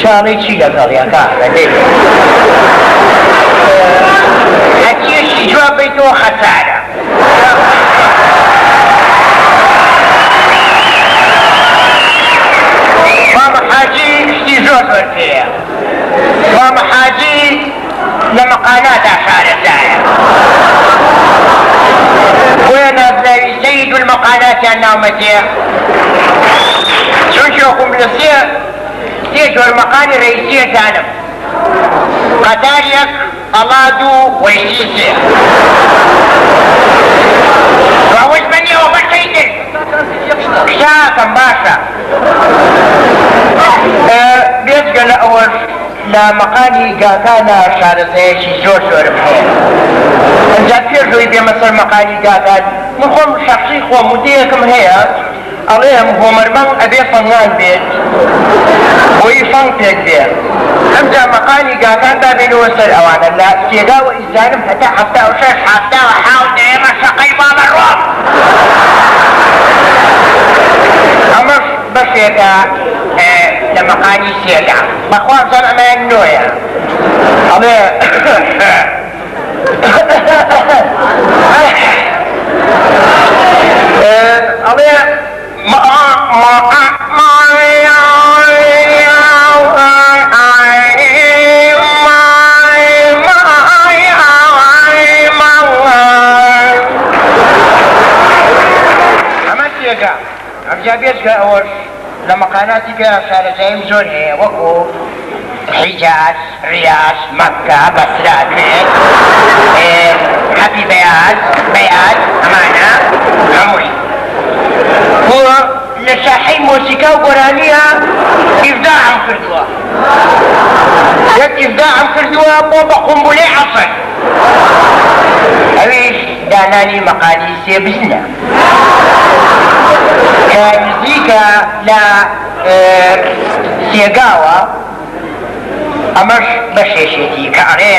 چاڵی چی لەگەڵیەکە هەچیەشی جواب بیتەوە خەسارە مامە حاجی شتی زۆر زۆر پێیە مامە حاجی لە مەقالەدا شارەزایە بۆیە بەڕەحمەتێ چون شۆکم لە سێ جۆر مەقامی ڕئیسیەتانم قەتاریەک ئەڵاد و وەیسی سێ ڕەوش بەنیەوە بەشەی تر شاکەم باشە بێجگە لە ئەوەش لە مەقامی گاکانە شارەزایەکی زۆر زۆرم هەیە ئەنجا پێشەوەی بێمە سەر مەقامی گاکان من خۆم شەخسی خۆم مودەیەکم هەیە ئەڵێم هۆمەرمەنگ ئەبێ فەنگان بێت بۆی فەنگ پێک بێت ئەمجا مەقامی گاکان دابێنەوە سەر ئەوانە لە سێدا و ئیزانم هەتا هەفتا و شەش هەفتا و حاوت ئێمە شەقەی باڵەڕۆم ئەمەش بەشێکە لە مەقامی سێدا بەخوازان ئەمەیان نۆیە ئەڵێ ئەڵێ ئەمە تێگە ئەمجا بێجگە ئەوەش لە مەقاناتی کە شارەزاییم زۆر هەیە وەکو حیجاز ریاض مەککە بەسرا دوێت حەبی بەیاز ئەمانە هەمووی بۆ لە ساحەی مۆسیقا و گۆرانیە ئیبداعم کردووە یەک ئیبداعم کردووە بۆ بە قومبولەی عەسڵ ئەویش دانانی مەقالی سێ بزنە کە نزیکە لە سێگاوە ئەمەش بەشێشێتی کە ئەڕێ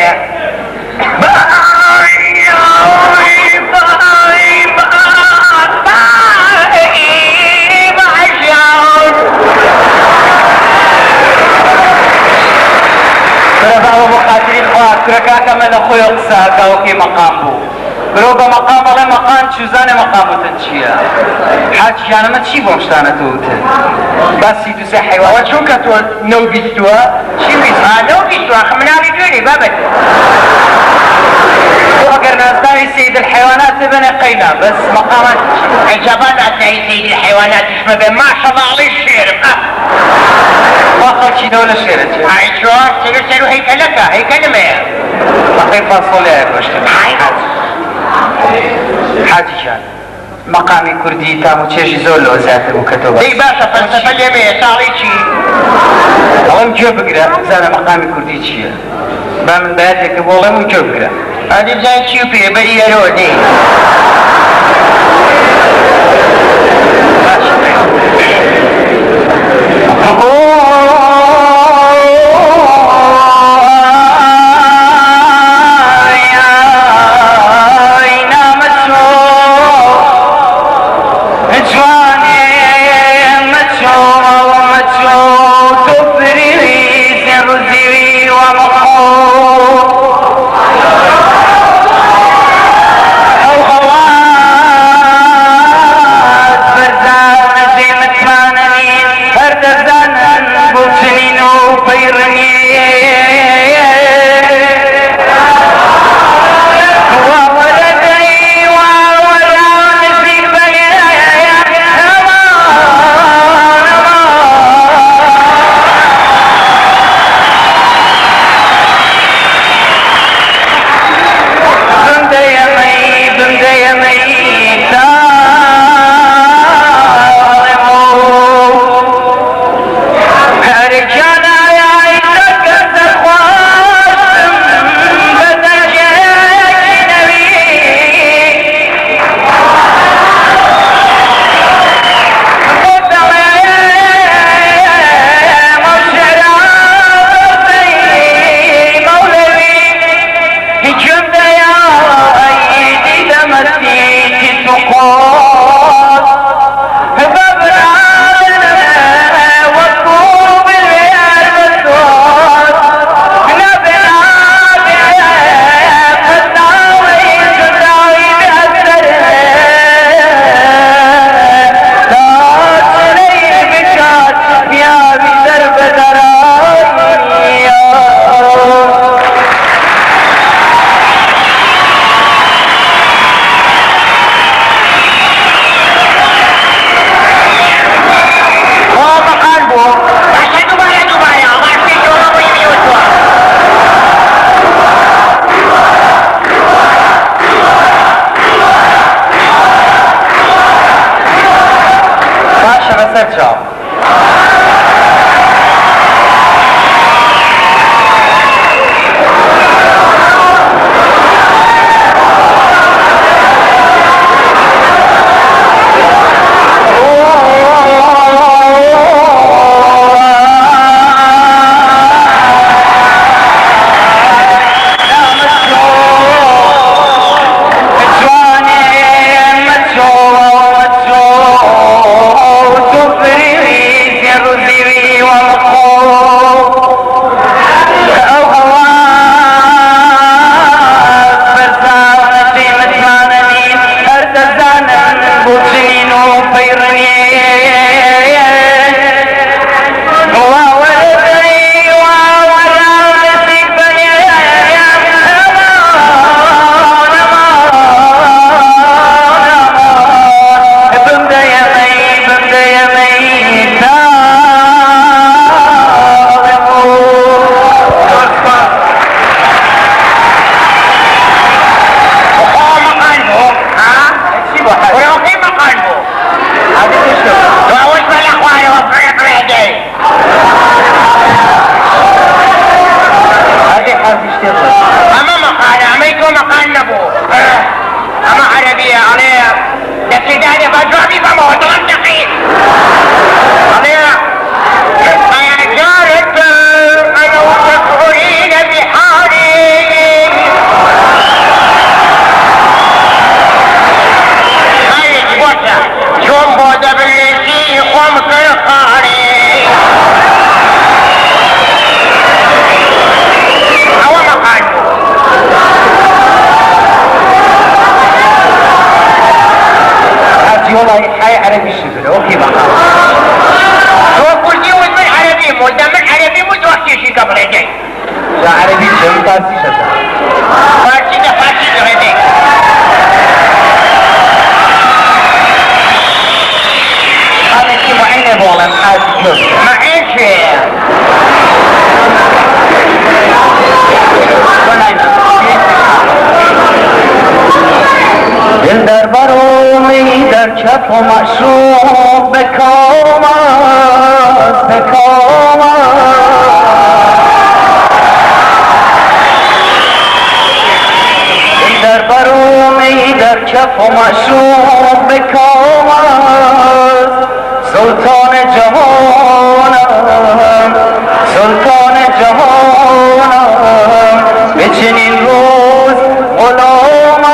بەرەباوە بۆ خاتری خوا کرەکاکەمە لە خۆی قسە کاوەکەی مەقام بوو برۆ بە مەقام بەڵێ مەقام چوزانێ مەقاموتن چییە حاجیانەمە چی بۆم شتانە تۆوتن باسی دووسێ حیوانەوە چونکە تۆ نەو بیستووە چی ویست نەو بیستووە خمناڵی دوێنی بابەت ئەگەر نازداوی سید الحیوانات ببنێ قەینا بەس مەقامات عجبا نازداوی سید الحیواناتش ببێ ماشەڵڵا ئەڵێ شێرم وا خەڵکینەوە لە شێرە چێ ئایچۆر سەر و هەیکەلەکە هەیکەلمەیە بەقەی فاسۆڵەیە بەشتن حاجی جان مەقامی کوردی تام و چێژی زۆر لەوە زیاتر بوو کە تۆ دەی باشە فەلسەفە لێمەیە ساڵی چی ئەوەم گوێ بگرە بزانە مەقامی کوردی چییە با من بەیاتێکە بۆڵێم و گوێ بگرە ئادی بزانین چی و پێ بەری ئەرەوە دەی برزان چپ و معصوم بکام است بکام در برومی در چپ و معصوم بکام است سلطان جهانم سلطان جهانم به چنین روز غلامم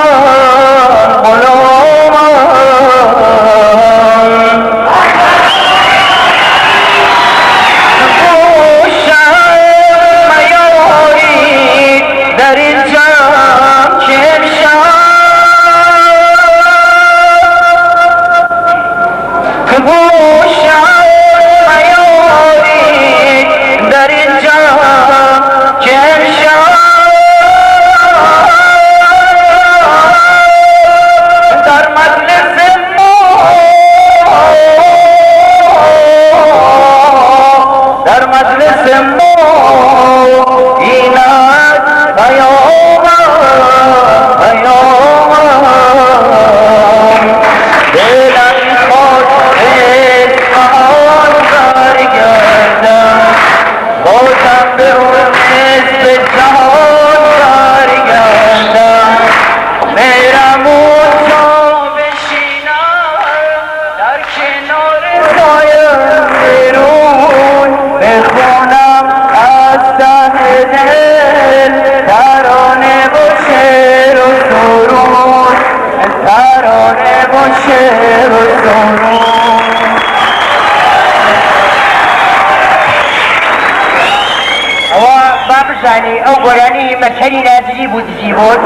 او قراني مسهلي نازلي بودزي بود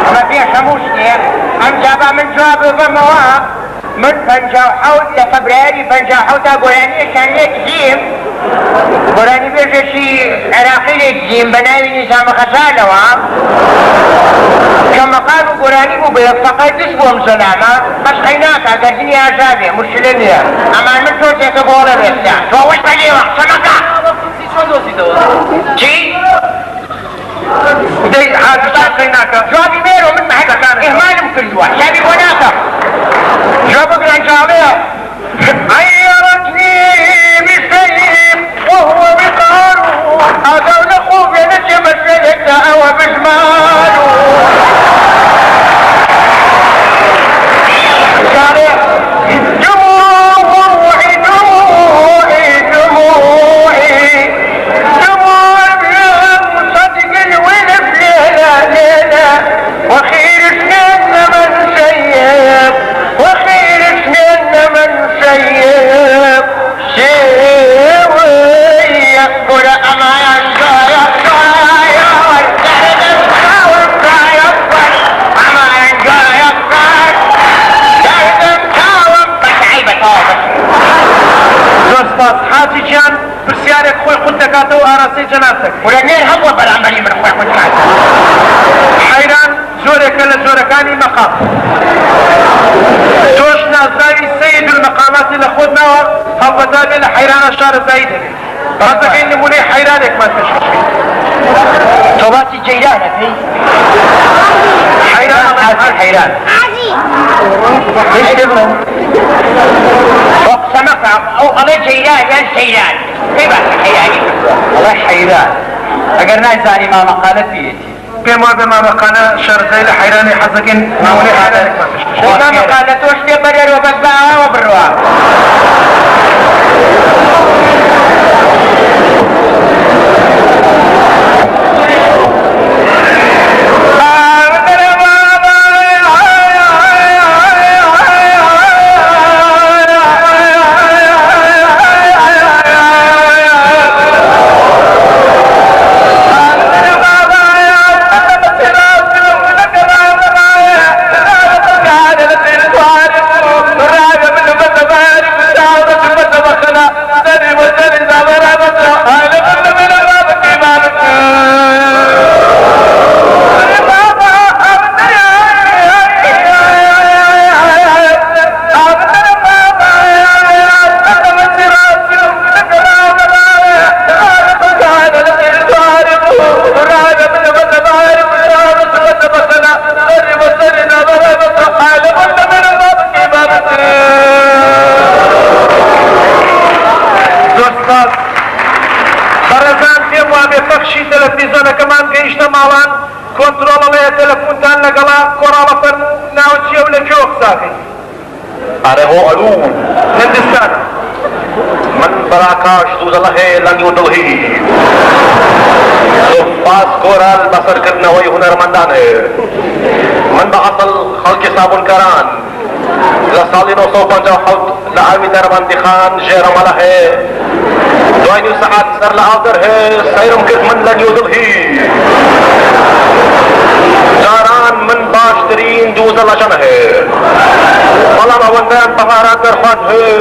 اما فيها شموشني ام جابا من جواب ضموا من 58 لفبراير 58 قراني كان يجزيم قراني بيجي شي عراقي يجزيم بناوي نظام غزالة كما قالوا قراني مبيض فقط اسمهم سلامة بس خيناك قدني عزابي مش لنيا اما من توجه كبولة بيسا فوش بلي وقت سمكا چی؟ دی حادثات خیناکا جوابی میرو من محکا کانا اهمالم کردوا حسابی بناکا جواب گرانجاویا عيرتني بسيف وهو بقاره هذا ونقوم ينجم السيدة وبجماله حاجی جان پرسیارێک خۆی خود دەکاتەوە ئاراستەی جەنابەتەکە ولەنێر هەموو بەرامبەری من خۆی خود کات حەیران زۆرێکە لە زۆرەکانی مەقام تۆش نازناوی سەید المەقاماتی لە خۆت ناوە هەڵبەدار بێ لە حەیرانە شارەزایی دەبێت ڕەتەکەی نمونەی حەیرانێکمان پێشکەش تۆ باسی جەیرانەکەی حەیران حەیران سمقع او الله جيران يعني سيران كيف حيراني الله حيران اگر نايزاني ما مقالة فيه بما مقالة شرزي لحيراني حزقين ما ولي حيرانك ما تشكش وما مقالة توشتي بدر وبزباها وبروا بەڕێزان پێم وابێ پەخشی تەلەڤیزۆنەکەمان گەیشتە ماڵان کۆنترۆڵەڵەیە تەلەفۆنتان لەگەڵا کۆڕاڵە فەرموو ناوچیە و لە جۆ قساکەی. ئارێ هۆ ئەلوون هندستانە. من براکاش دوودەڵە هەیە لەنگی و دڵهی سوپاس گۆرە بەسەرکردنەوەی هونەرمەندان هەیە. من بە ئەسڵ خەڵکی سابونکەران لە ساڵی 1957 لە ئاوی نەرمەندی خان ژێرەمەلە هەیە دوای نیو سەعات سەر لە ئاودەر هەیە سەیرم کرد من لە نیو دڵهی جاران من باشترین دوودەڵەشەن هەیە بەڵام ئەوەندەیان بەهارات دەرخوات هەیە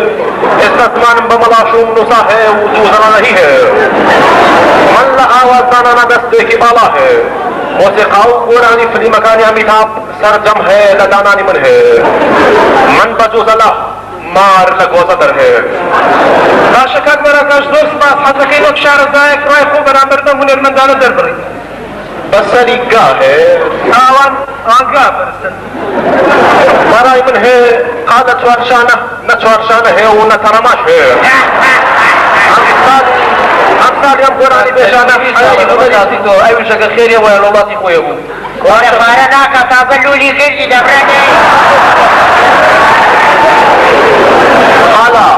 ئێستا زمانم بە مەڵاشوم نووسا هەیە و دوودەڵەنەهی هەیە من لە ئاوازدانانە دەستێکی باڵا هەیە مۆسیقا و گۆرانی فلیمەکانی ئەمیتاب سەرجەم هەیە لە دانانی من هەیە من بە دوودەڵە مار لە گۆزە دەرهەیە. باشە کاک بەراکاش زۆر سپاس حەزەکەی وەک شارەزایەک ڕای خۆ بەرامبەر بەم هونەرمەندانە دەربڕین. بەسەری گا هەیە ئاوان ئاگا بەرزن. بەڕای من هەیە قادە چوارشانە نە چوارشانە هەیە و نە تەڕەماش هەیە. ئەم ساڵی ئەم گۆرانی بێژانە تۆ ئەو وشەکە خێریە وایە وڵاتی خۆیە بوو. وەرە پارە ناکە تا بەلولی گردی دەبرێنێ. حالا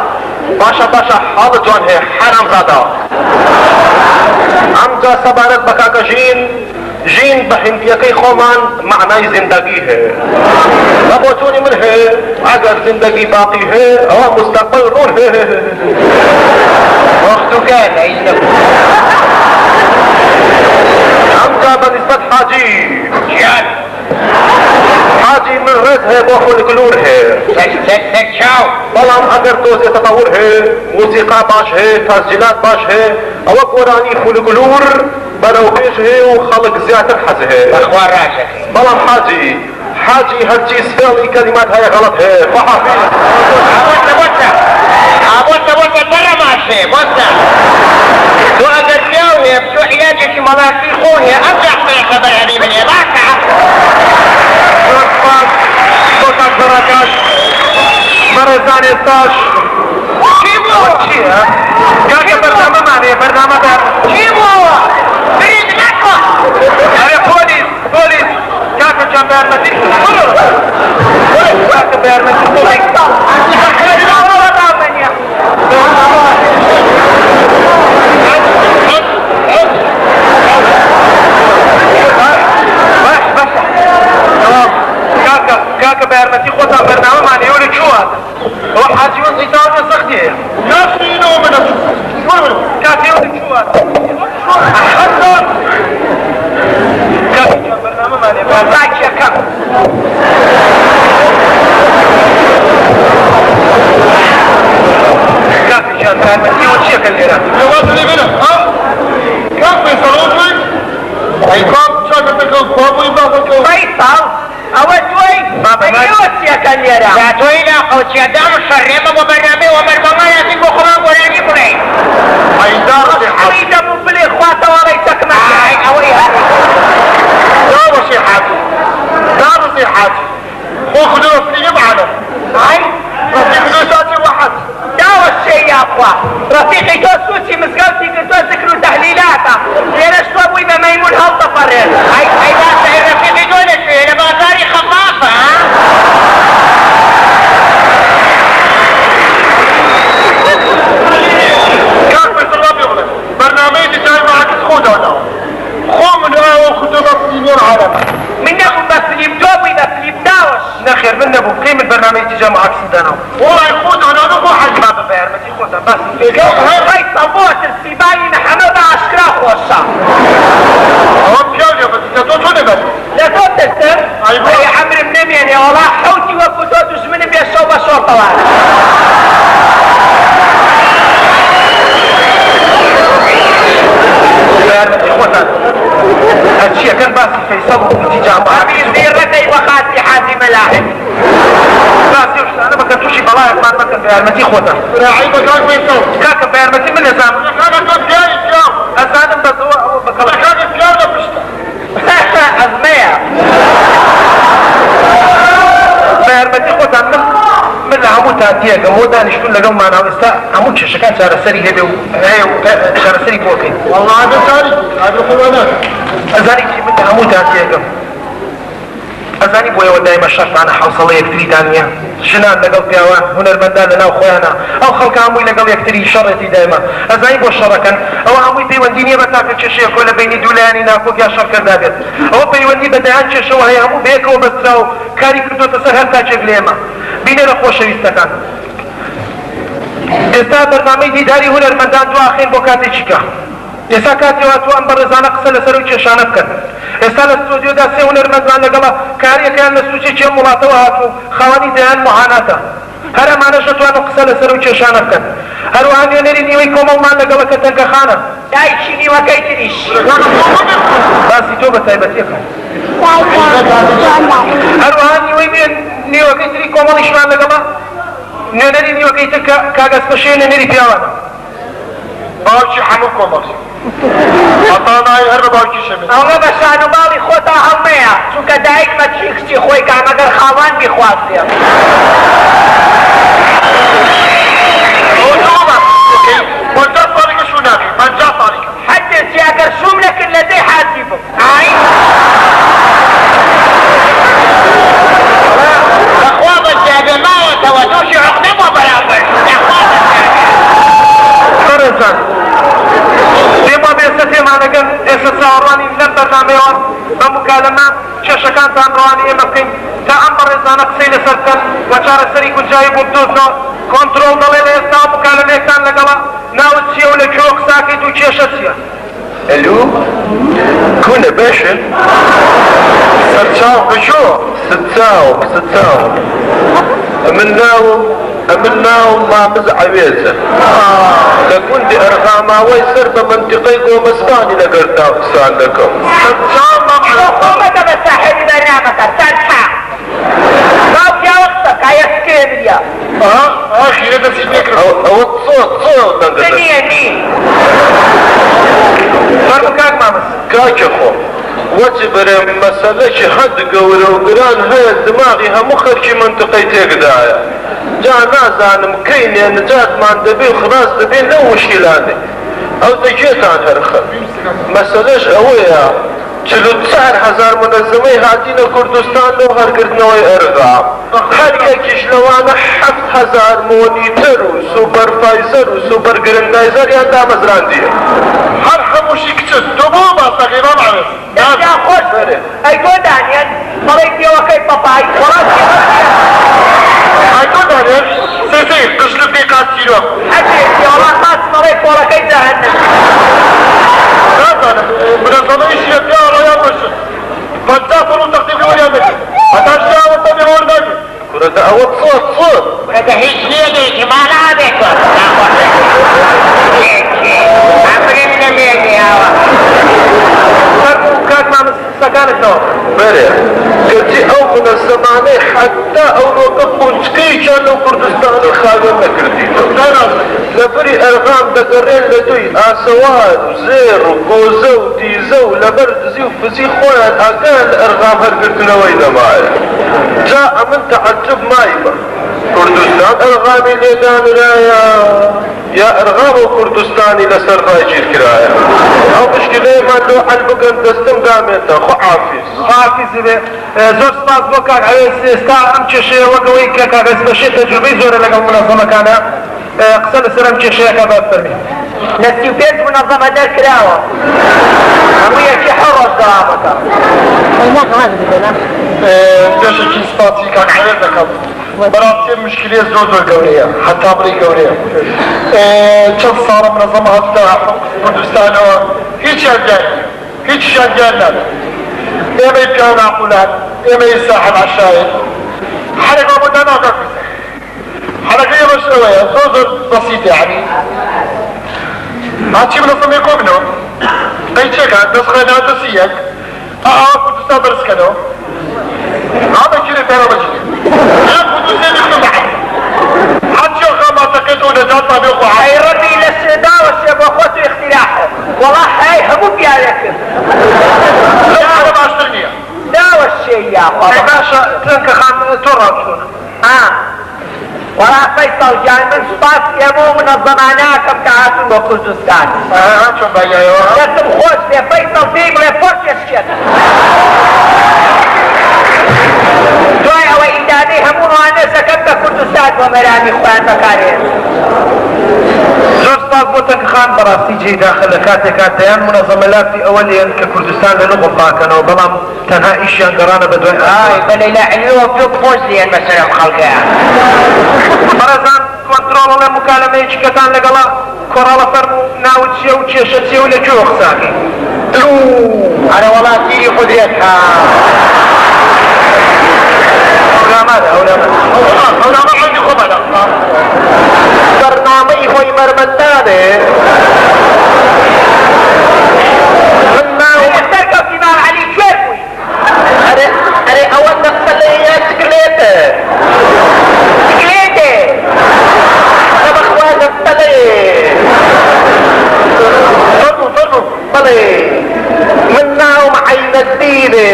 باشە باشە حاڵە جوان هەیە حەرامزادە ئەمجا سەبارەت بە کاکە ژین بە هندیەکەی خۆمان معنای زیندەگی هەیە بە بۆچوونی من هەیە ئەگەر زیندەگی باقی هەیە ئەوە مستەقبەل ڕوون هەیە وەختوکە هیچ نەبوو. ئەمجا بەنسبەت حاجی گیان حاجی من ڕێز هەیە بۆ فولکلور هەیە سەرچاو بەڵام ئەگەر تۆزێ تەتەور هەیە موسیقا باش هەیە تەسجیلات باش هەیە ئەوە گۆرانی فولکلور بەرەو پێش هەیە و خەڵک زیاتر حەز هەیە بەخوا ڕاشەکەی. بەڵام حاجی هەرچی سفێڵی کەلیمات هەیە غەڵەت هەیە فەحافیز بۆتە بەرە ماشێ بۆتە تۆ ئەگەر پیاو هەیە بچۆ عیلاجێکی مەڵاتی خۆ هەیە ئەم جاحتەیە خەبەر هەبی بنێ باشە. زۆر سپاس بۆ کاک بەراکاش بەڕێزان ئێستاش چی بووە؟ چییە؟ کاکە بەرنامەمانەیە بەرنامەدار چی بووە؟ برید نەکە. ئەرێ پۆلیس کاکە جان بە یارمەتی کاکە بە یارمەتی کاکە بە یارمەتی خۆتان بەرنامەمانەیە وەرە چوواتە ئەوە حاجی وەزی تاوانە سەختی هەیە ناسینەوە منە کاکە وەرە چوواتە کاکە جان بەرنامەمانەیە بازاکیەکەم کاکە جان بە یارمەتی وە چیەکە لێرە وەزنی منە کاک فەیسەڵ بووی ئەی کام چاکەتەکە خوابووی بابەکە فەیسەڵ ئەوە توی ئەوە چیەکە لێرە؟ یا توی لاقەوچیە دام شەڕێمە بۆ بەرنامەی وەمەربەمایەتی بۆ خۆمان گۆرانی بڕێ. ئەی دەبوو بلێ خواتەوە ڕێیتەکمە ئەوەی داوەشی حاجی داوەشی حاجی خۆ خودۆ فیلم معنا رفیق نوشاتی واحد داوە شێ یاخوا ڕەفیقی تۆ سوچی مزگەوتی کردووە ذکر و تەحلیلاتە لێرەش تۆ بووی بە مەیمون هەڵدەپەڕێن. ئەی باشە ڕەفیقی تۆ لەکوێ لە بازاری خەفافە كان مثل ربي غلط برنامج جاي معك خودانا خو من هوا خدو بسيمون عالم من ناخد بسليم توبي بسليم داوش نخير من نبو قيمة برنامج تجا معك سندانا والله خودانا نبو حاجة ما ببير ما تيخوتها بس هاي صبوت السيباني نحمد عشكرا خوشا هو بيالي بس تتوتوني بس لا توتستر يا عمري منمين يا والله حوتي وكتوتش من بيشو بشرطة وانا هادشي كان باسي فيصل وانتجاه عمي زيرتي وخاتي حاتي ملاحق باسي وش انا ما كنتوشي بلايق ما كنت بيرمتي خوتا راعي بكاك فيصل كاكا بيرمتي من نظام انا كنت جاي اسلام ازادم بس هو بكلا بكاك اسلام لبشت أزمية بيرمتي خوتا من العمود کاتیەکە بۆ دانیشتون لەگەڵمانەوە ئێستا هەموو کێشەکان چارەسەری هەبێ و هەیە و چارەسەری بۆ بکەین ئەزانی چی من هەموو تاتیەکەم ئەزانی بۆ ئێوە دایمە شەرتانە حوسڵە یەکتریدان نییە ژنان لەگەڵ پیاوان هونەرمەندان لەناو خۆیانە ئەو خەڵکە هەمووی لەگەڵ یەکتری شەڕێتی دایمە ئەزانی بۆ شەڕەکەن ئەوە هەمووی پەیوەندی نییە بە تاکە کێشەیە کۆ لە بینی دوولایانی ناکۆک یا شەڕکەردا بێت ئەوە پەیوەندی بەدایان کێشەوە هەیە هەموو بەیەکەوە بەسترا و کاری کردوتە سەر هەر تاچێک لە ئێمە بینێرە خۆشەویستەکان ئێستا بەرنامەی دیداری هونەرمەندان دواخێن بۆ کاتێکی کە ئێستا کاتێوا تو ئەم بەڕێزانە قسە لەسەر و کێشانە بکەن ئێستا لە ستۆدیۆدا سێ هونەرمەندان لەگەڵە کاریەکەیان لە سوچێکی ئەم وڵاتەوە هاتوو خاوەنی دەیان معاناتە هەر ئەمانەش دەتوانن قسە لەسەر و کێشانە بکەن هەروەها نوێنەری نیوەی کۆمەڵمان لەگەڵەکە تەنگەخانە دایکی نیوەکەی تریش باسی تۆ بە تایبەتیەکە هەروەها نیوەکەی تری کۆمەڵیشمان لەگەڵە نوێنەری نیوەکەی تر کاگەسپەشەیە نوێنەری پیاوانە باوکی هەموو کۆمەڵی هەتانای هەر باوکی شەمێت ئەوە بە شان و باڵی خۆتا هەڵمەیە چونکە دایک بەچی کچی خۆی کامەگەر خاوان بیخواستێ پەنجا ساڵێکە شو ناکەی پەنجا ساڵێکە حەدێکی ئەگەر شوم لەکرد لە دەی حاجی بم بەخوا بەجیابێ ماوەتەوە دۆشی عوقدە بۆ بەرابەر خەرێزان دێما بێستا تێمانەگەن ئێستا چاوەڕوانی لەم بەرنامەیەوە بە مکالەمە کێشەکانتان ڕوانی ئێمە بکەین تا ئەم بەڕێزانە قسەی لەسەر بکەن و چارەسەری گونجاوی بۆ بدۆزنەوە کۆنتڕۆڵ دەڵێ لە ئێستا مکالەمەیەکتان لەگەڵە ناوت چییە و لەکوێوە قساکەیت و کێشە چییە الو كنا باشا سەرچاو بشۆ ستاو أمناو ما مزع عويزة لكنت أرغاما ويسر بمنطقي قوم اسباني لقرتا اقسان لكم سەرچاو حكومة بساحب برنامجك سرحة باوك يا وقتك يا سكيبيا أخي هذا سيديك أو صوت دنيا فرمكاك مامس كاك أخو وتبرم مسألة حد قولة وقران هاي دماغي هم خرجي منطقي تقدايا جا نازانم كيني نجات ما ندبي وخلاص دبي لو مشكلاني او دجيت عن هرخل مسألة اويا 4,000 منظمه هاتينا كردستان لو هرقرتنوي ارغام هر يكيش لوانا 7,000 مونيتر و سوبرفايزر و سوبر جرندايزر ياندا مزراندية هر هموشي كتس دمو باسا غيران عرس يا خوش اي تو دانيال مريت يوكي باباي اي تو دانيال سيسي قشل في قاسيرو حجي يا الله قاس مريت وركي جهنم منظمه ايش يبيع رياض بشر فانتافر وتقديم ويامك هتاشياء وطني وردك كرة اوت صوت وده هيك ليك ما لعبك عمرنا ليك يا كاك ما سكانك نو بريا قلتي او من الزماني حتى او وقف وشكي كانوا كردستان الخاوة مكردينو لبري ارغام دقرين لدوي اسواد وزير وقوزة وديزة ولبرد زي وفزي خويا الاقال ارغام هرقرتنا ويدا معي جاء من تعجب مايبا كردستان ارغامي ليدان يا ارغام كردستاني لسر راجي الكراية او مشكلة ما لو حلبقن دستم داميتا خو حافظ به زور سپاس بۆ کاک ئەوێ ئێستا ئەم کێشەیە وەکەوەی کە کاگەز بەشێ تەجروبەی زۆرە لەگەڵ منەظەمەکانە قسە لەسەر ئەم کێشەیەکە بەفەرمی لە 35 منەظەمە دەرکراوە هەموو یەکی حەڕۆژ دەوامەکە پێشێکی سپاسی کاک حەرێ دەکەم بەڕاستی مشکلێ زۆر گەورەیە حتا بڕی گەورەیە چەند ساڵە منەظەمە هەستا کوردستانەوە هیچیان دیار نابێت ئێمەی پیاو ناقولان ئێمەی ساحب عشایر حرەکە بۆ داناکە حرەکە ئێمەش ئەوەیە زۆر بەسیطە یعنی هاچی منەظەمەی کۆ بنەوە ئەی چێکە دەستخێنەوە دەستی یەک ئاوا کوردستان بەرزکەنەوە ئابەگیرێ پێرە بەگیرێ یان کوردستان بخنە بەحەم حەجی خاماتەکەیتەوە نەجات ما بێخوا ئەی ڕەبی لە سێداوەشێ بۆ خۆت و اختیراحە وەڵا هەی هەموو پیاوێکرد لەوانە باشتر نییە داوەشێ یاخوا باشە تەنکە خان تۆ ڕاوچۆنە ولا فيصل جان من سپاس ئێمە منەظەمانەکەم کە هاتوون بۆ کوردستان چۆن بایەوە دەستم خۆش بێ فەیصل پێی بڵێ پۆش پێشکێت دوای ئەوە ئیدادەی هەموو ڕوانێزەکەم بە کوردستان بۆ مەرامی خۆیان بەکارهێن زۆر سپاس بۆ تەنکخان بەڕاستی جێی داخل لە کاتێکا دەیان منەظەمەلاتی ئەوە لێن کە کوردستان لە نوقم پاکەنەوە بەڵام تەنها ئیشیان گەڕانە بە دوای بەلەی لا علوە پێ پۆش لێن بەسەر ئەم خەڵکەیە بەڕێزان کۆنترۆڵ لە مکالمەیەکی کەتان لەگەڵا کۆڕاڵە فەرموو ناوت چییە و کێشە چییە و لەکوێوە قساکەی ئەرە وەڵات تیری قودرێت برنامەی خۆی مەرمەندانێ من ناوم سەرکەوتی مام عەلی کوێر بووی ئەرێ ئەوە نەختەلەیە چکلێتە چکلێتێ نەبەخوا نەختەلەیە فەرموو بەڵێ من ناوم عەینەددینێ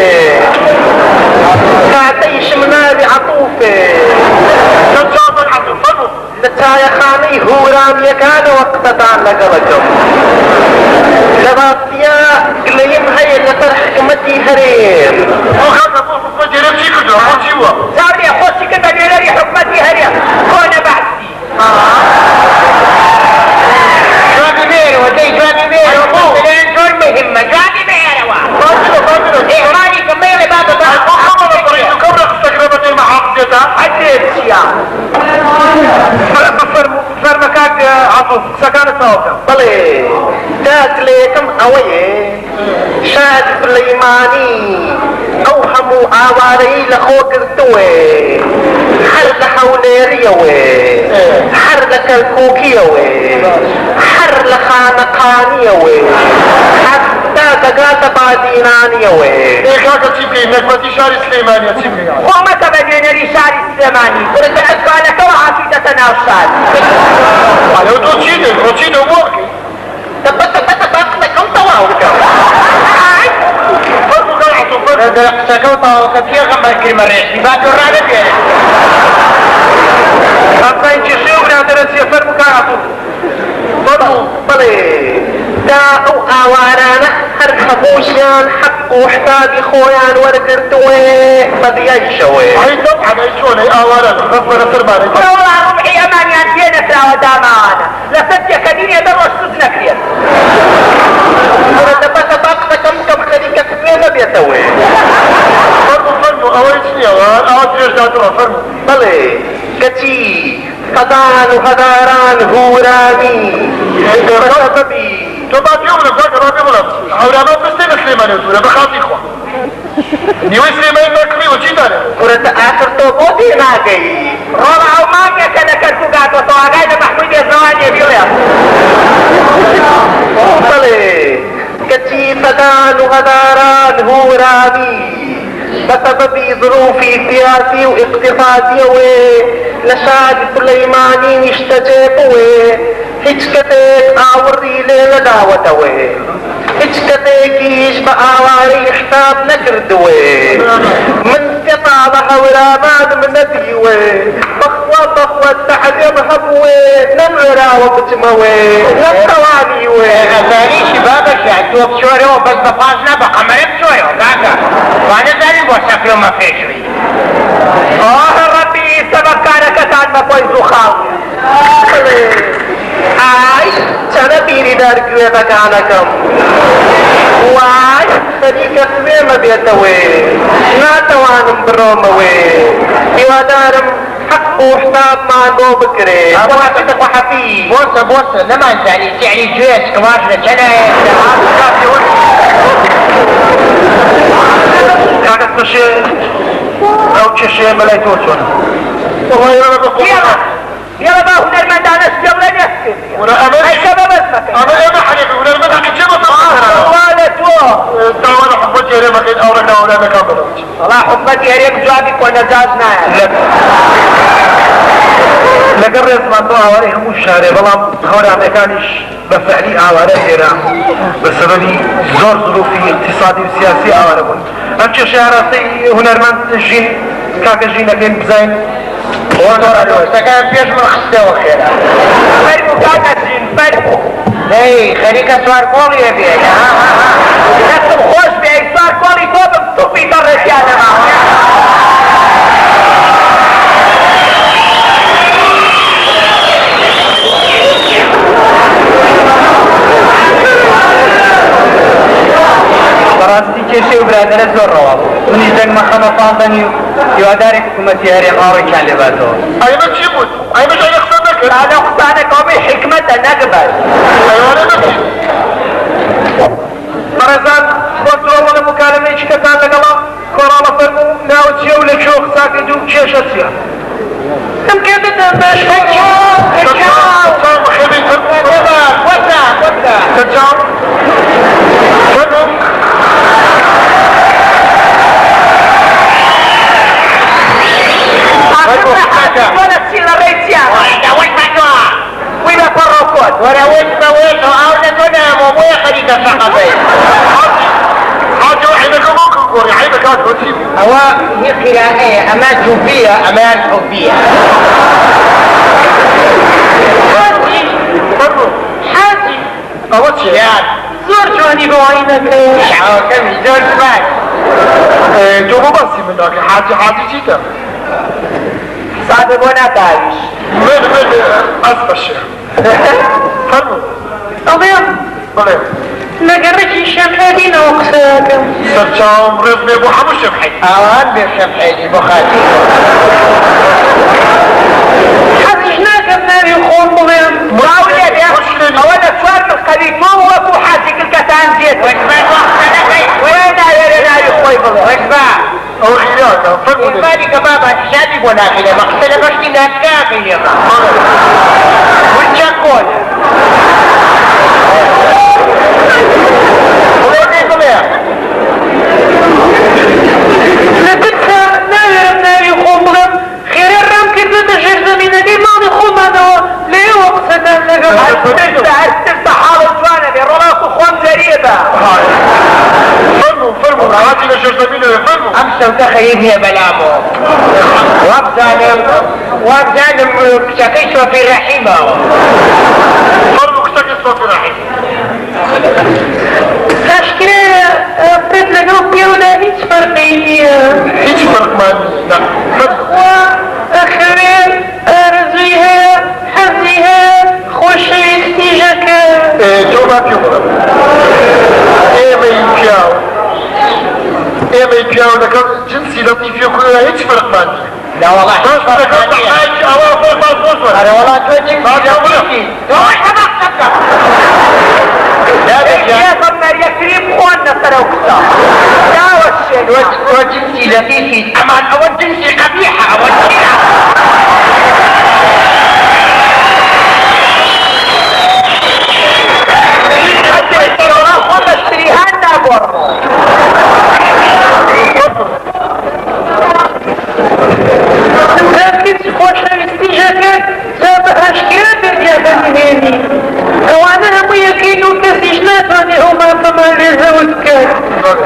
کاتەیشم ناوی عەتووفێ لە چایەخانەی هورامیەکانەوە قسەتان لەگەڵەکەم لە باستیا گلەیم هەیە لەسەر حکومەتی هەرێم زاوێ خۆشی کرد بە نوێنەری حکومەتی هەرێم کۆنە بەعسی جوابی بێرەوە دەی جوابی بێرەوە لێن زۆر مهمە جوابی بێرەوە ئێمانی کە مێڵێ با فەرمەکات عەفوف قسەکانت تەواو بڵێ داگلێکم ئەوەیە شاد سولەیمانی ئەو هەموو ئاوارەی لە خۆ گرتووێ هەر لە حەولێریەوێ هەر لە کەرکووکیەوێ هەر لە خانەقانیەوێ حەتا دەگاتە بادینانیەوێ کاکە چی بکەین نەکبەتی شاری سلەیمانیە چی بکەین خۆمەکە بە نوێنەری شاری سلێمانی بڕتە ئەسوانەکەەوە عافیدەتە ناو شار ئەلەو تۆ چی دەی خۆ چی دە بۆ قسەکەم تەواو بکەم قسەکە و تاوەکە پێغەمبەر کریمە ڕێشتی با تۆ ڕادەبێرێت ئەفرین کێشەی و برادەرەچیە فەرموو کار عەفوف بڵێ دا ئەو ئاوارانە هەر هەمووشیان حەق و حسابی خۆیان وەرگرتوێ بەدیایشەوێ ئەی تەبعەن ئەی چۆنەی ئاوارە بەفەرە سەربارەی وەڵا ڕوبعی ئەمانیان پێ نەکراوە داماوانە لەسەر تێکەدینێ دەڕۆژ سوود نەکرێت دەبەتە با قسەکەم کەم خەریکە سوێ نەبێتەوێ فەرموو ئەوەی چنیەوە ئەوە درێژ داتەوە فەرموو بڵێ کەچی قەدان و هەداران هوورانی بەسەبەبی تۆ با پێ بڵێم کاکە ڕابێ بڵێم هەورانە بستەی لە سلێمانێ دوورە بەخاتی خوا نیوەی سلێمانی نەکڕیوە چی دارێ ورەتە ئاخر تۆ بۆ پێ ناگەی ڕۆڵ ئەو مانگێکە لە کەرکوو گاتوە تەواگای لە مەحموود بێزەوانێ بڵێ بڵێ کەچی قەدان و هەداران هوورانی بسبب ظروفی سیاسی و اقتصادیەوێ لە شاری سولەیمانی نیشتەجێبوێ هیچ کەسێک ئاوڕی لێ نەداوەتەوێ هیچ کەسێکیش بە ئاوارەی حساب نەکردوێ من سێ بە هەورامانم نەدیوێ بەخوا تەحریم هەبوێ نەمێراوە بچمەوێ نەمتەوانیوێ ئەزانیشی بابەشە تۆ بچۆرەوە بەس بە پاش نەبە قەمەرە بچۆرەوە کاکە وانەزانی بۆ سەکرۆمە پێشوی ڕەبی سەبەکارەکەتان بەپۆی زووخاڵ ئای چەنە بیری دەرگوێ بەکانەکەم وای خەریکە سوێمە بێتەوێ ناتەوانم بڕۆمەوێ هیوادارم حەق و حسابمان بۆ بکرێ بۆچتە خۆحەفی بۆسە نەمانزانی سیعری گوێ سکواش لە چەنایە کاکە تشێ ئەو کێشەیە بەلای تۆ چۆنە يلا بقى هنرمندانە پێ بڵێ نێت ئەیکە بەبەستمەکە ئەمە ئێمە حەرێکی هونەرمەندەکە چێ بەسەر وانە تۆ داوانە حکومەتی هەرێمەکەین ئەوڕێکە هەورانەکان بەدەوت وەڵا حکومەتی هەرێم جوابی کۆنەجاز نایە لەگەڵ ڕێزمان تۆ ئاوارەی هەموو شارێ بەڵام هەورانەکانیش بە فەعلی ئاوارە هێرا بە سەبەبی زۆر ظروفی اقتصادی و سیاسی ئاوارە بوون ئەم کێشەیە ڕاستەی هونەرمەند ژین کاکە ژینەکەین بزین ونور الوسط كان فيش من خسته وخيرا فرقوا كاكسين فرقوا اي خليك اسوار كولي يا بيه نكتب خوش بيه اسوار كولي توبك توبي طرش يا جماعة براستی کشی و برادر زور رواب اونی جنگ مخمه فاندنی یواداری حکومتی هری غاوی کن لبازو ایمه چی بود؟ ایمه جای اقصان نکرد؟ لا اقصان کامی حکمت نقبل ایوانه نکی مرزان کنترول مکالمه چی کتان لگلا کرالا فرمو ناو تیو لکشو خساکی دو کش اسیا كم كده تباش كتام خبي وزع كتام فرمو ولا تسيل الرئيسيان وين مجموعة وين فرقود ولا وين أو نتنام ومويا خليك الشقبين حاجة واحدة كمان كوري عيبة كانت وسيم هو هي قراءة أمان حبية أمان حبية حاسي أول شيء زور جواني بوعينك شعور كم زور سباك جوبو بسي منك حاجة جيتا صادق وانا تعيش من أصبح الشيخ فرمو أضيم بلين نقرش الشمحيدين وقساك سرچام رزمي ابو حمو الشمحي اوان بالشمحيدي بخاتي حسشناك بناري خون بغيم مراولة يا اولا سوار بالقليل هو ابو حاسك الكتان زيت وشبان وين ناري خوي بغيم وشبان او خياك فرمو دي المالي كبابا شابي بناخلة مقتلة بشتي ناكاكي يا والشاكول لبتها ناير ناري خمغم خير الرام كده تجير زمينة دي ماضي خمانو ليه وقت نالنقم تفتح حال الجوانا دي رلاكو خون زريبة فرمو هاتي لشير زمينة فرمو امسا وتخيب يا بلامو وابزانم شكيش وفي رحيمة فرمو كتاك الصوت رحيم تشكيلة بدنا جروب يونا هيج فرقية هيج فرق ما وأخرين أرزيها حزيها خوشي استيجاك جوابك يوم ايه ما يبيعوا لك جنسي لطيف يكون هيج فرق ما لا والله أنا والله توجه يا صنر يكريم خوانا سروكسا لا والشيء وجنسي لطيفي أمان أو جنسي قبيحة أو وانا هم يكينوا كسيشنات واني هما فما لزوت كان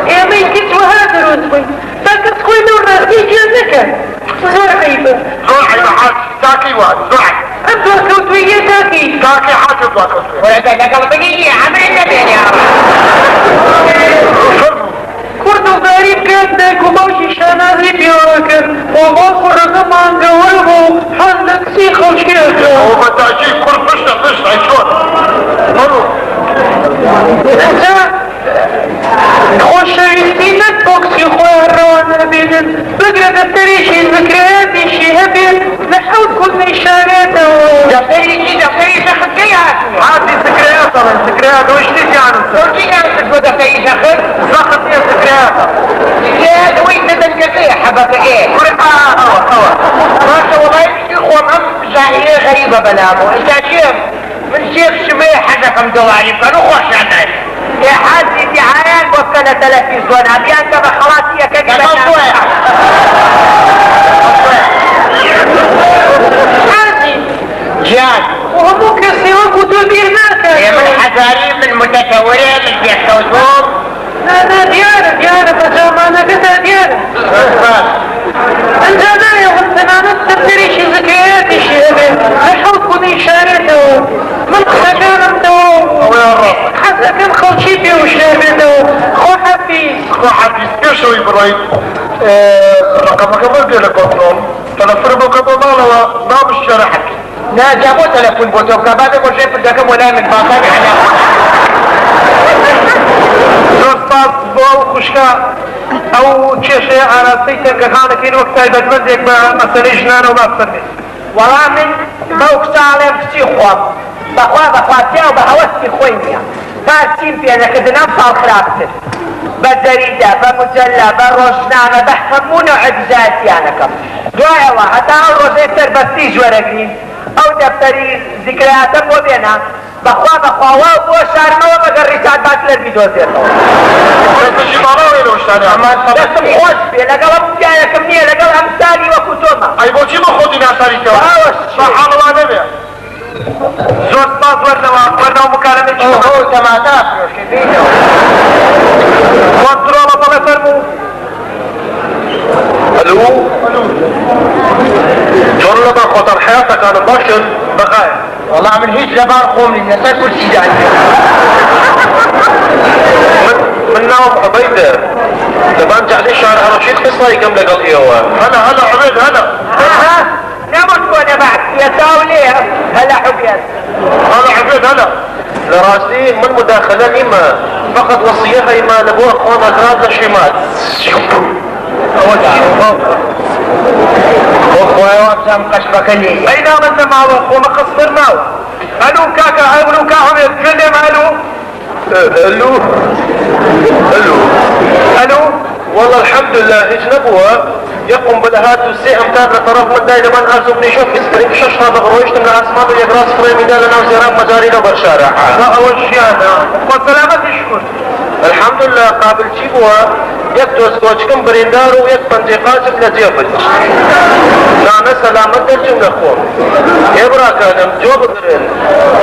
يا ميكت وهذا رزوي تاكس خوي نورا يجي النكا زور عيبة زور عيبة حاج تاكي واحد زور عيبة انت وكوت ويا تاكي تاكي حاج وكوت ولا تاكي قلبي عمرنا بين يا كردو غريب كاتك وموشي شنازي بيوكر وغاقو رقم عن قوالبو حالك سيخو شيخة وبتعجيب كل فشنا عشوان مرو انت خوش ريستينك بوكسي خويا الروانا بينن بقرا دفتريشي ذكرياتي شيهبين نحاول كل إشاراته دفتريشي شخص كيها عادي ذكريات طبعا ذكريات وش ليش يعني وكي يعني دفتريشي شخص ساخت فيها ذكريات ذكريات وين تدنك فيها حبك ايه ما شاء الله يخوة مهم جاهلية غريبة بلامو انت شيخ من شيخ شمية حزكم دواري كانوا خوش عنك يا حاجي دي عيان وكنا تلفزيون ابيان كما خلاصية كذبة حاجي جان وهمو كسيوك وتوبيرناك يا من حزارين من متكورين من بيحتوزوم لا ديارة بجامعنا كده ديارة انت انا يا غلطنا نفس التريشي دەکەم خەڵکی پێوشێر بێتەوە خۆ حەفیز پێشەوەی بڕۆیت ڕقەمەکە بەردێ لە کۆنترۆل تەلەفۆن بۆ کە بۆ ماڵەوە نابشێرە حەکی ناجا بۆ تەلەفۆن بۆ تۆ کە بابێ بۆ ژێ پردەکەم وەلای من باقەبی عەلا زۆر سپاس بۆ ئەو خوشکە ئەو کێشەیە ئاراستەی تەنگەکانەکەین وەک تایبەتمەندێک بە مەسەلەی ژنانەوە بافەرمێت وەڵام من بەو کچاڵێم کچی خۆم بەخوا بەخواتیا و بە هەوەستی خۆی نییە تا چیم پێنەکردنم ساڵ خراپتر بە جەریدە بە مجەلە بە ڕۆژنامە بە هەموو نوع جزایەتیانەکەم دوایەوە هەتا ئەو ڕۆژەی سەربەستی ژوەرەگرین ئەو دەفتەری ذیکرایاتەم بۆ بێنە بەخوا بەخواوە بۆ شارمەوە بەگەر ڕیچارد باتلەر بیدۆزێتەوە دەستم خۆش بێ لەگەڵ ئەم پیاەکەم نییە لەگەڵ ئەمسالی وەکو تۆمە ئەی بۆچی بە خۆتی ناساریتەوە حاڵەوە نەبێ زۆر سپاس وەرنەوە مکالمێکی تەماتا فرۆشکە بینەوە کۆنترۆڵە بەڵێ فەرموو ئەلو چۆن لەبەر خۆتەر حیاتەکانم باشن بەخایە والله من هیچ لەبار خۆم نین لەسەر کورسی دانی من ناوم عبەیدە دەبان جعلی شار هەڕەشید قسەی کەم لەگەڵ ئێوە هەلا عبەید هەلا نەمت کۆنە بەعکسیەتاو لێە هەلا عوبێت هەلا لڕاستی من مداخلە نیمە فقط وەسیە هەیما لە بۆ خۆمەکات لە شیمات خۆیەوە بزەم قەشبەکە لێ ئەی نامەن نەماوە خۆمە قسمر ناوە ئەلو کاکە ئەلو کاهەمێت گەلێم ئەلو والله الحمد لله هیچ نەبووە يقوم بالهات والسي امتار لطرف من دايما من ارزم نشوف اسبرينج ششها بغرويشتم لاسمان ويقراص فريمي دا لنا وزيران مجارينا برشارع لا اول شيء انا وسلامة الشكر الحمد لله قابل جيبوها يك دوستوچكم بريندارو ويك بنجي قاسم لجيبت نانا سلامة درجم لخوم ابرا كانم جو بقرن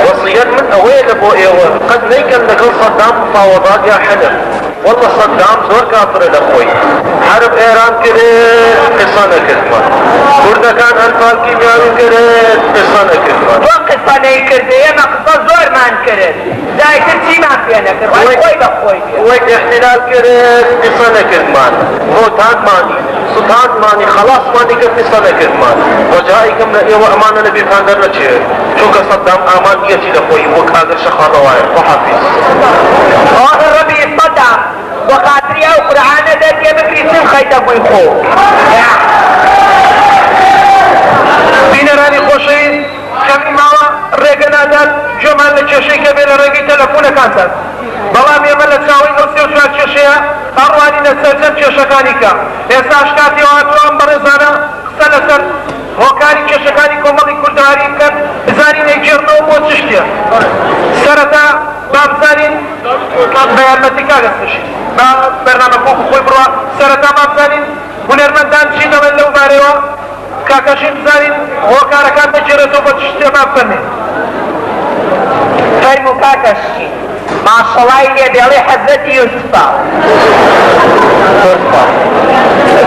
وصيات من اويل ابو ايوه قد نيكن لقل صدام مفاوضات يا حلم والله صدام زور كافر الاخوي حرب ايران كده قصانه كلمه ورده كان انفال كيميائي كده قصانه كلمه تو قصانه كرده اما قصه زور مان كرد زايتر چی مان پیانه کرد خوی بخوی ويك احتلال كده قصانه كلمه روتان ماني سلطان ماني خلاص ماني كده قصانه كلمه وجائكم لأيوه امانه نبي فاندر لچه چونك صدام امان يتي لخوي وكاغر شخار رواية وحافظ آخر ربي صدام وخاطري او قرآن درجه بكري سن خيطة بوي خو بینەرانی خۆشەوی کەمی ماوە ڕێگە نادات جۆمان لە کێشەی کە بێ لە ڕێگەی تەلەفۆنەکانتان بەڵام ئێمە لە چاوەی ئەو 34 کێشەیە هەڕوانی لەسەرجەم کێشەکانی کە ئێستاش کاتیەوە هاتووە بەڕێزانە قسە لەسەر هۆکاری کێشەکانی کۆمەڵی کوردەواری بکەن بزانین ئەیگێڕنەوە بۆ چ شتێ سەرەتا با بزانین بە یارمەتی کاگەستشی با بەرنامە کۆکو خۆی بڕوە سەرەتا با بزانین هونەرمەندان چی دەڵێن لەو بارەوە کاکەشی بزانین هۆکارەکان بەجێرێتەوە بە چ شتێ با بفەرمێن فەرموو کاکەشی ماشەڵای لێ دێڵێ حەزرەتی یوسفە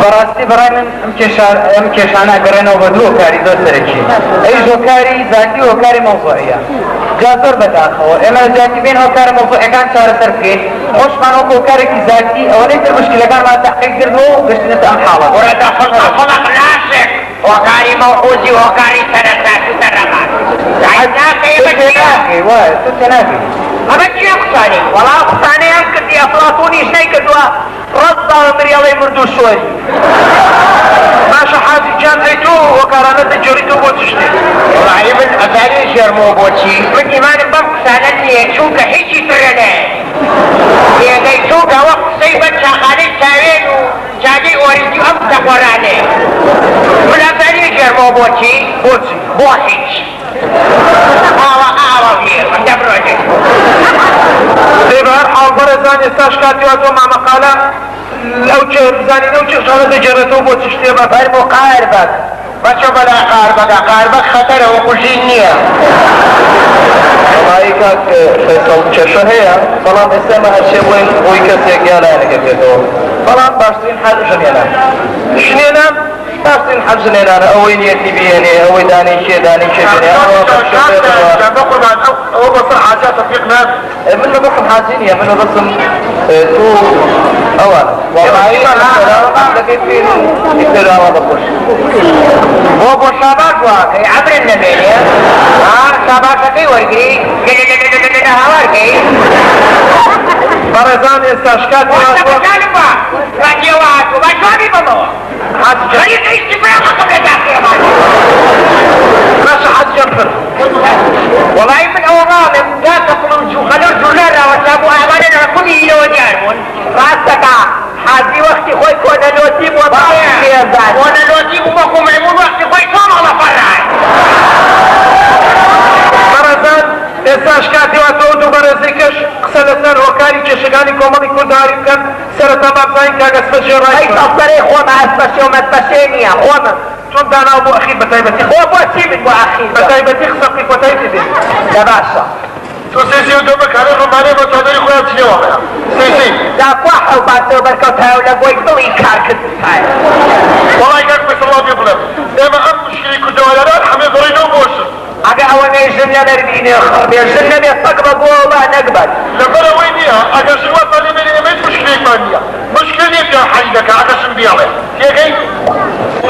بەڕاستی بەڕای من ئەم کێشانە گەڕێنەوە بە دوو هۆکاری زۆر سەرەکی ئەیش هۆکاری ذاتی و هۆکاری مەوزوعیە جا زۆر بەداخەوە ئێمە ذاتی بین هۆکارە مەوزوعەکان چارەسەر بکەین خۆشمان وەکو هۆکارێکی ذاتی ئەوە لەی تر مشکلەکانمان تەحقیق کردەوە و گەشتنەتە ئەم حاڵە وردە خڵق ناشک هۆکاری مەوقوزی و هۆکاری سەرەتاتی سەرەقات ناکەی بەچیە وای تو تێناکەی ئەمە چیە قسانی وەڵام قسانەیان کردی ئەفڵاتونیش نەیکردووە ڕەزداوە مریەڵەی مرد و شۆری باشە حاجی جان ئەی تۆ هۆکارانە دەجێڕیتەوە بۆ چ شتێک وڵی من ئەزاری ژێرمەوە بۆچی من ئیمانم بەم قسانە نییە چونکە هیچی ترە نایە لێگەی چونکە وەک قسەی بە چاخانەی چاوێن و جادەی ئۆریجی ئەم دەخۆرانێ من ئەزاری ژێرمەوە بۆچی بۆ هیچ ئاوە بێ من دەبرۆنێ بەهەر حاڵ بەرەزان ئێستاش کاتیوا تۆ مامەقالە ئەو بزانین ئەو کێشانە دەجێڕێتەوە بۆ چ شتێ بە فەرموو قاربەک بەچۆ بەلا قاربەک خەتەرە و قوژین نییە وڵایی کاک فەیسەڵ کێشە هەیە بەڵام ئێستا مە هەرچێ بڵێن بۆی کەسێک یانایەنەکە بێتەوە بەڵام باشترین حال ژنێنە ژنێنە باشترين حبسنين أنا أوين يتبيني أوي داني شي بيني بقول بعد أو بصر حاجات تفيقنا منه بكم حاسيني منه بصم تو أول والله لا لكن في يقدروا على بقول هو بشابك واقعي عبر النبي شابك كي ورقي هوارقي برزان استشكات والله من أوغام لا تقلوا خلوا جولارا وسابوا أعمالنا كل يلو ديارمون راسك حازي وقتي خوي كونا لوتيب وطايا كونا لوتيب ومكو معمول وقتي خوي كونا على فرعي برزان استشكاتي وتودو برزيكش قسلتان وكاري جشغاني كومالي كوداري كان سرطة مبزاين كاقس فجراي أي تصري خوما أسفشي ومتفشيني خوما شون دانا أبو أخي بتايبتي هو بوتي من أخي بتايبتي خصقي بتايبتي لا باشا تو سيسي ودوبك على الرماني وتعدري خويا بتشني واقعا سيسي لا كواحة وبعد بركوتها ولا بوي بوي كاركت والله يقاك بس الله بيظلم إما أم مشكلي كدوالنا الحمي ضرينا وبوشر أجا أولي جنة نربيني خربي الجنة بيستقبل والله نقبل لفرا وينيها أجا شوات اللي من إيميت مشكلي مانيا مشكلي بيا حيدك أجا شنبيعه يجي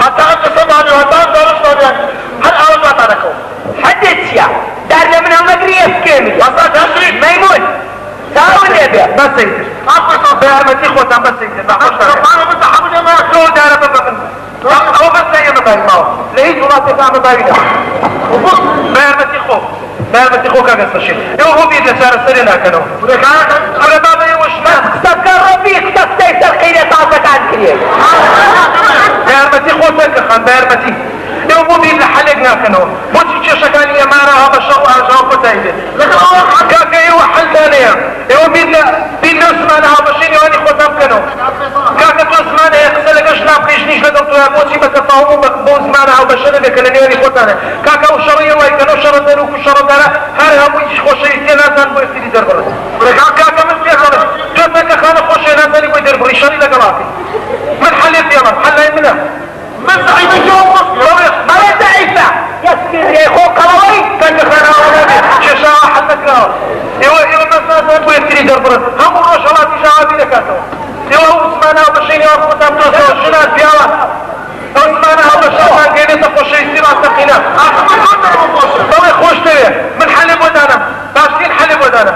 حتى أنت سمعني وحتى أنت رشنا بيان هل أول ما تركوا حدث يا دارنا من المقرية كامل وصلت هشري ميمون تعالوا يا بيا بس يدر أفرصوا بأرمتي خوتان بس يدر أنا بس حبنا ما شو دارة ببقن أو بس نيا مباين ماو لقيت ولا تفع مباينة وبص بأرمتي خو بأرمتي خو كاقص الشيء هو بيد لسار السرنا كانوا أنا بابا يوشنا تذكر ربيك تستيسر قيلة تعطك عن كريم بأرمتي خو تنكخان بأرمتي هو بيد لحلقنا كانوا بوتي تشكاني مارا هذا الشغل أرجعوا فتايدة لكن الله كاكا يوحل ثانية هو بيد اسمانا هذا الشيء واني خوتام كانوا كاكا تو اسمانا يقسلك اشناب قيشنيش لدكتور يا بوتي بتفاهموا بقبو اسمانا هذا الشيء بكلني واني خوتانا كاكا وشرية ويكنو شردان وكشردان هارها ويش خوشي سيناتان بو يفتري دربرس كاكا من سيخانا جوتك خانا خوشي ناتاني بو دربري شري لقلاتي من حليت يلا حلين منها من زعيم الجوم مصر مرة ضعيفة يسكر يا اخو قروي كان خانا ولادي شاشا حلك له يو الناس بو يفتري دربرس هم الرشالات شعابي لكاتو يو اسمانا وبشيني وقفتام توسو الشنات بيالا اسمانا هذا الشيطان قيني تخوشي يصير عالتقينا طبعا خوش تري من حلب ودانا باشتين حلب ودانا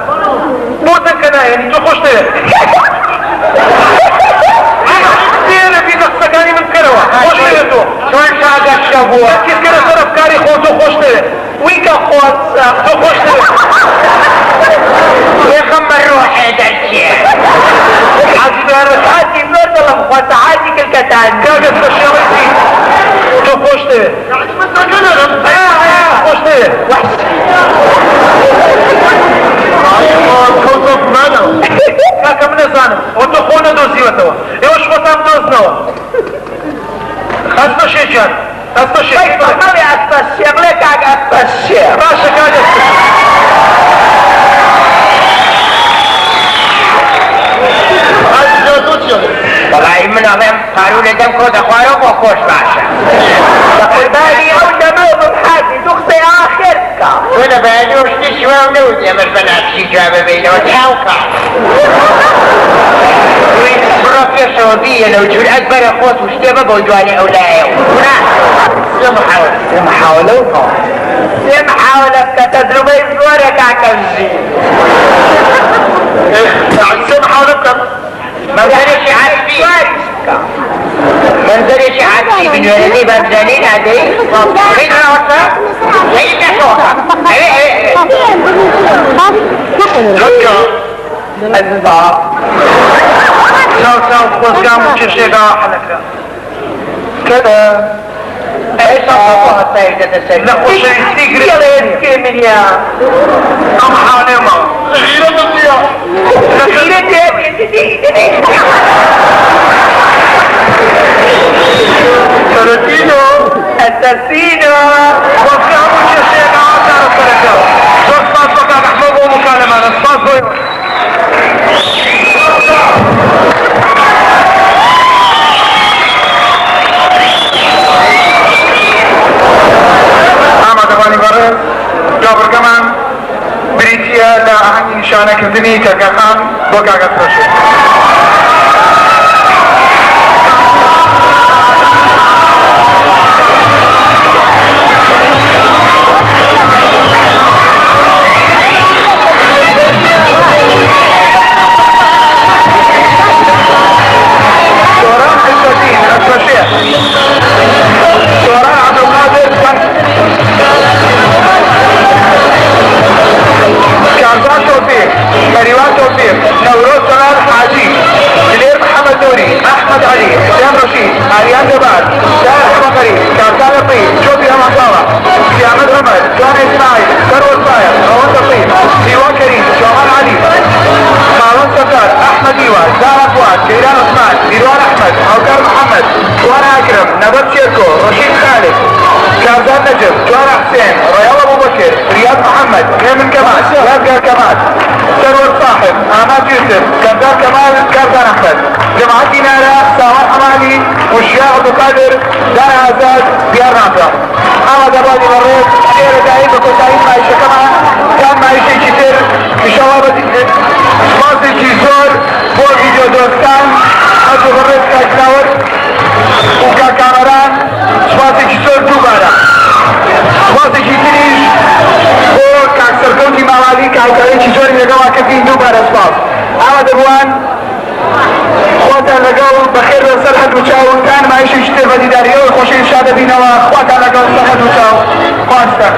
موتا كنا يعني تو خوش تري دينا في نفسكاني من كروة خوش تري تو شوان شاقك شابوه كيف كنا صرف كاري خوتو خوش تري ويكا خوت تو خوش تري يخمر روحي دالشي حاجي بيارس حاجي بلد الله مخوات حاجي كالكتان كاقس بشيريتي تو خوش تري يعني مثل كنا خوش تري كوتوف مانا كاكا من الزانم وتخونا دوزي وتوا يوش وطام دوزنوا خاصة شيشان خاصة شيشان طيب مامي أكبر الشيخ ليك أكبر الشيخ راشا كاجة والله من أمام قالوا لي دم كود أخوانه وخوش باشا تقول بالي أو دمو بحاجي تخطي آخرك وانا بالي وش تشوى ونود يا مربنات شي جابة بينا وتحاوكا بروفيا سعودية لو جول أكبر أخوات وش تبا بوجواني أولاي محاولة كتجربة يزورك عكمزي منزلش عكسي منزلش عكسي من ولدي بابزانين هدي فين روحة لقيت شوحة الضعف ساو خوز قاموا تشيشي حلقة كذا ايش اصبحها السيدة السيدة نخوش يستيقري يلا يسكي من يا أم حانيما غيرة مبنية غيرة دي ترتينو التسينو وقاموا تشيشي عشان السلكة شو اسمع بقى محمود ومكالمة اسمع دەرکردنی کەرگەخان بۆ کاکە فرۆشێ. شوران عبدالقادر كارزان توفيق، مريوان توفيق، نوروز جلال حاجي، دلير محمد نوري، احمد علي، حسين رشيد، آريان جبال، شاهر حمد غريب، كارزان لطيف، شوفي همان صالح، سيامد رمد، جون اسماعيل، ثروت صاير، روان لطيف، ديوان كريم، شومان علي، مارون سفر، احمد ايوان، زهرة فؤاد، شيران عثمان، ديوان احمد، اوكار محمد، وانا اكرم، نبات شيركو، رشيد خالد، كارزان نجم، جوان حسين، رياض ابو بكر، رياض محمد، كامل كمال، ياسر كمال، ثروت صاحب، احمد يوسف، كارزان كمال، كارزان احمد، جماعة دينارة، ساوان حمالي، والشيخ عبد القادر، دار عزاز، ديار نافع. محمد ابادي مريض، خير دايم بكل دايم معيشة كمان، كان معيشة كتير، ان شاء الله بدي مازن جيزور، فور فيديو دوستان، ابو غريب كاكلاور، وكا كاميران، سواسي جيزور دوبارا. سواسي جيزيريش، وكاك سرقوتي موالي كاكلاور جيزور لقوا كفين دوبارا سواس. احمد ابوان، خواتان لقوا بخير وصلحة وشاو، كان معيشة كتير بدي داريو، خوشين شادة بينوا، خواتان لقوا صلحة وشاو، خواستا.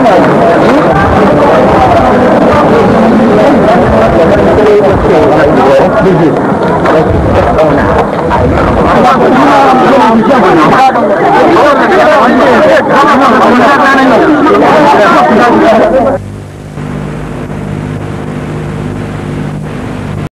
Thank you.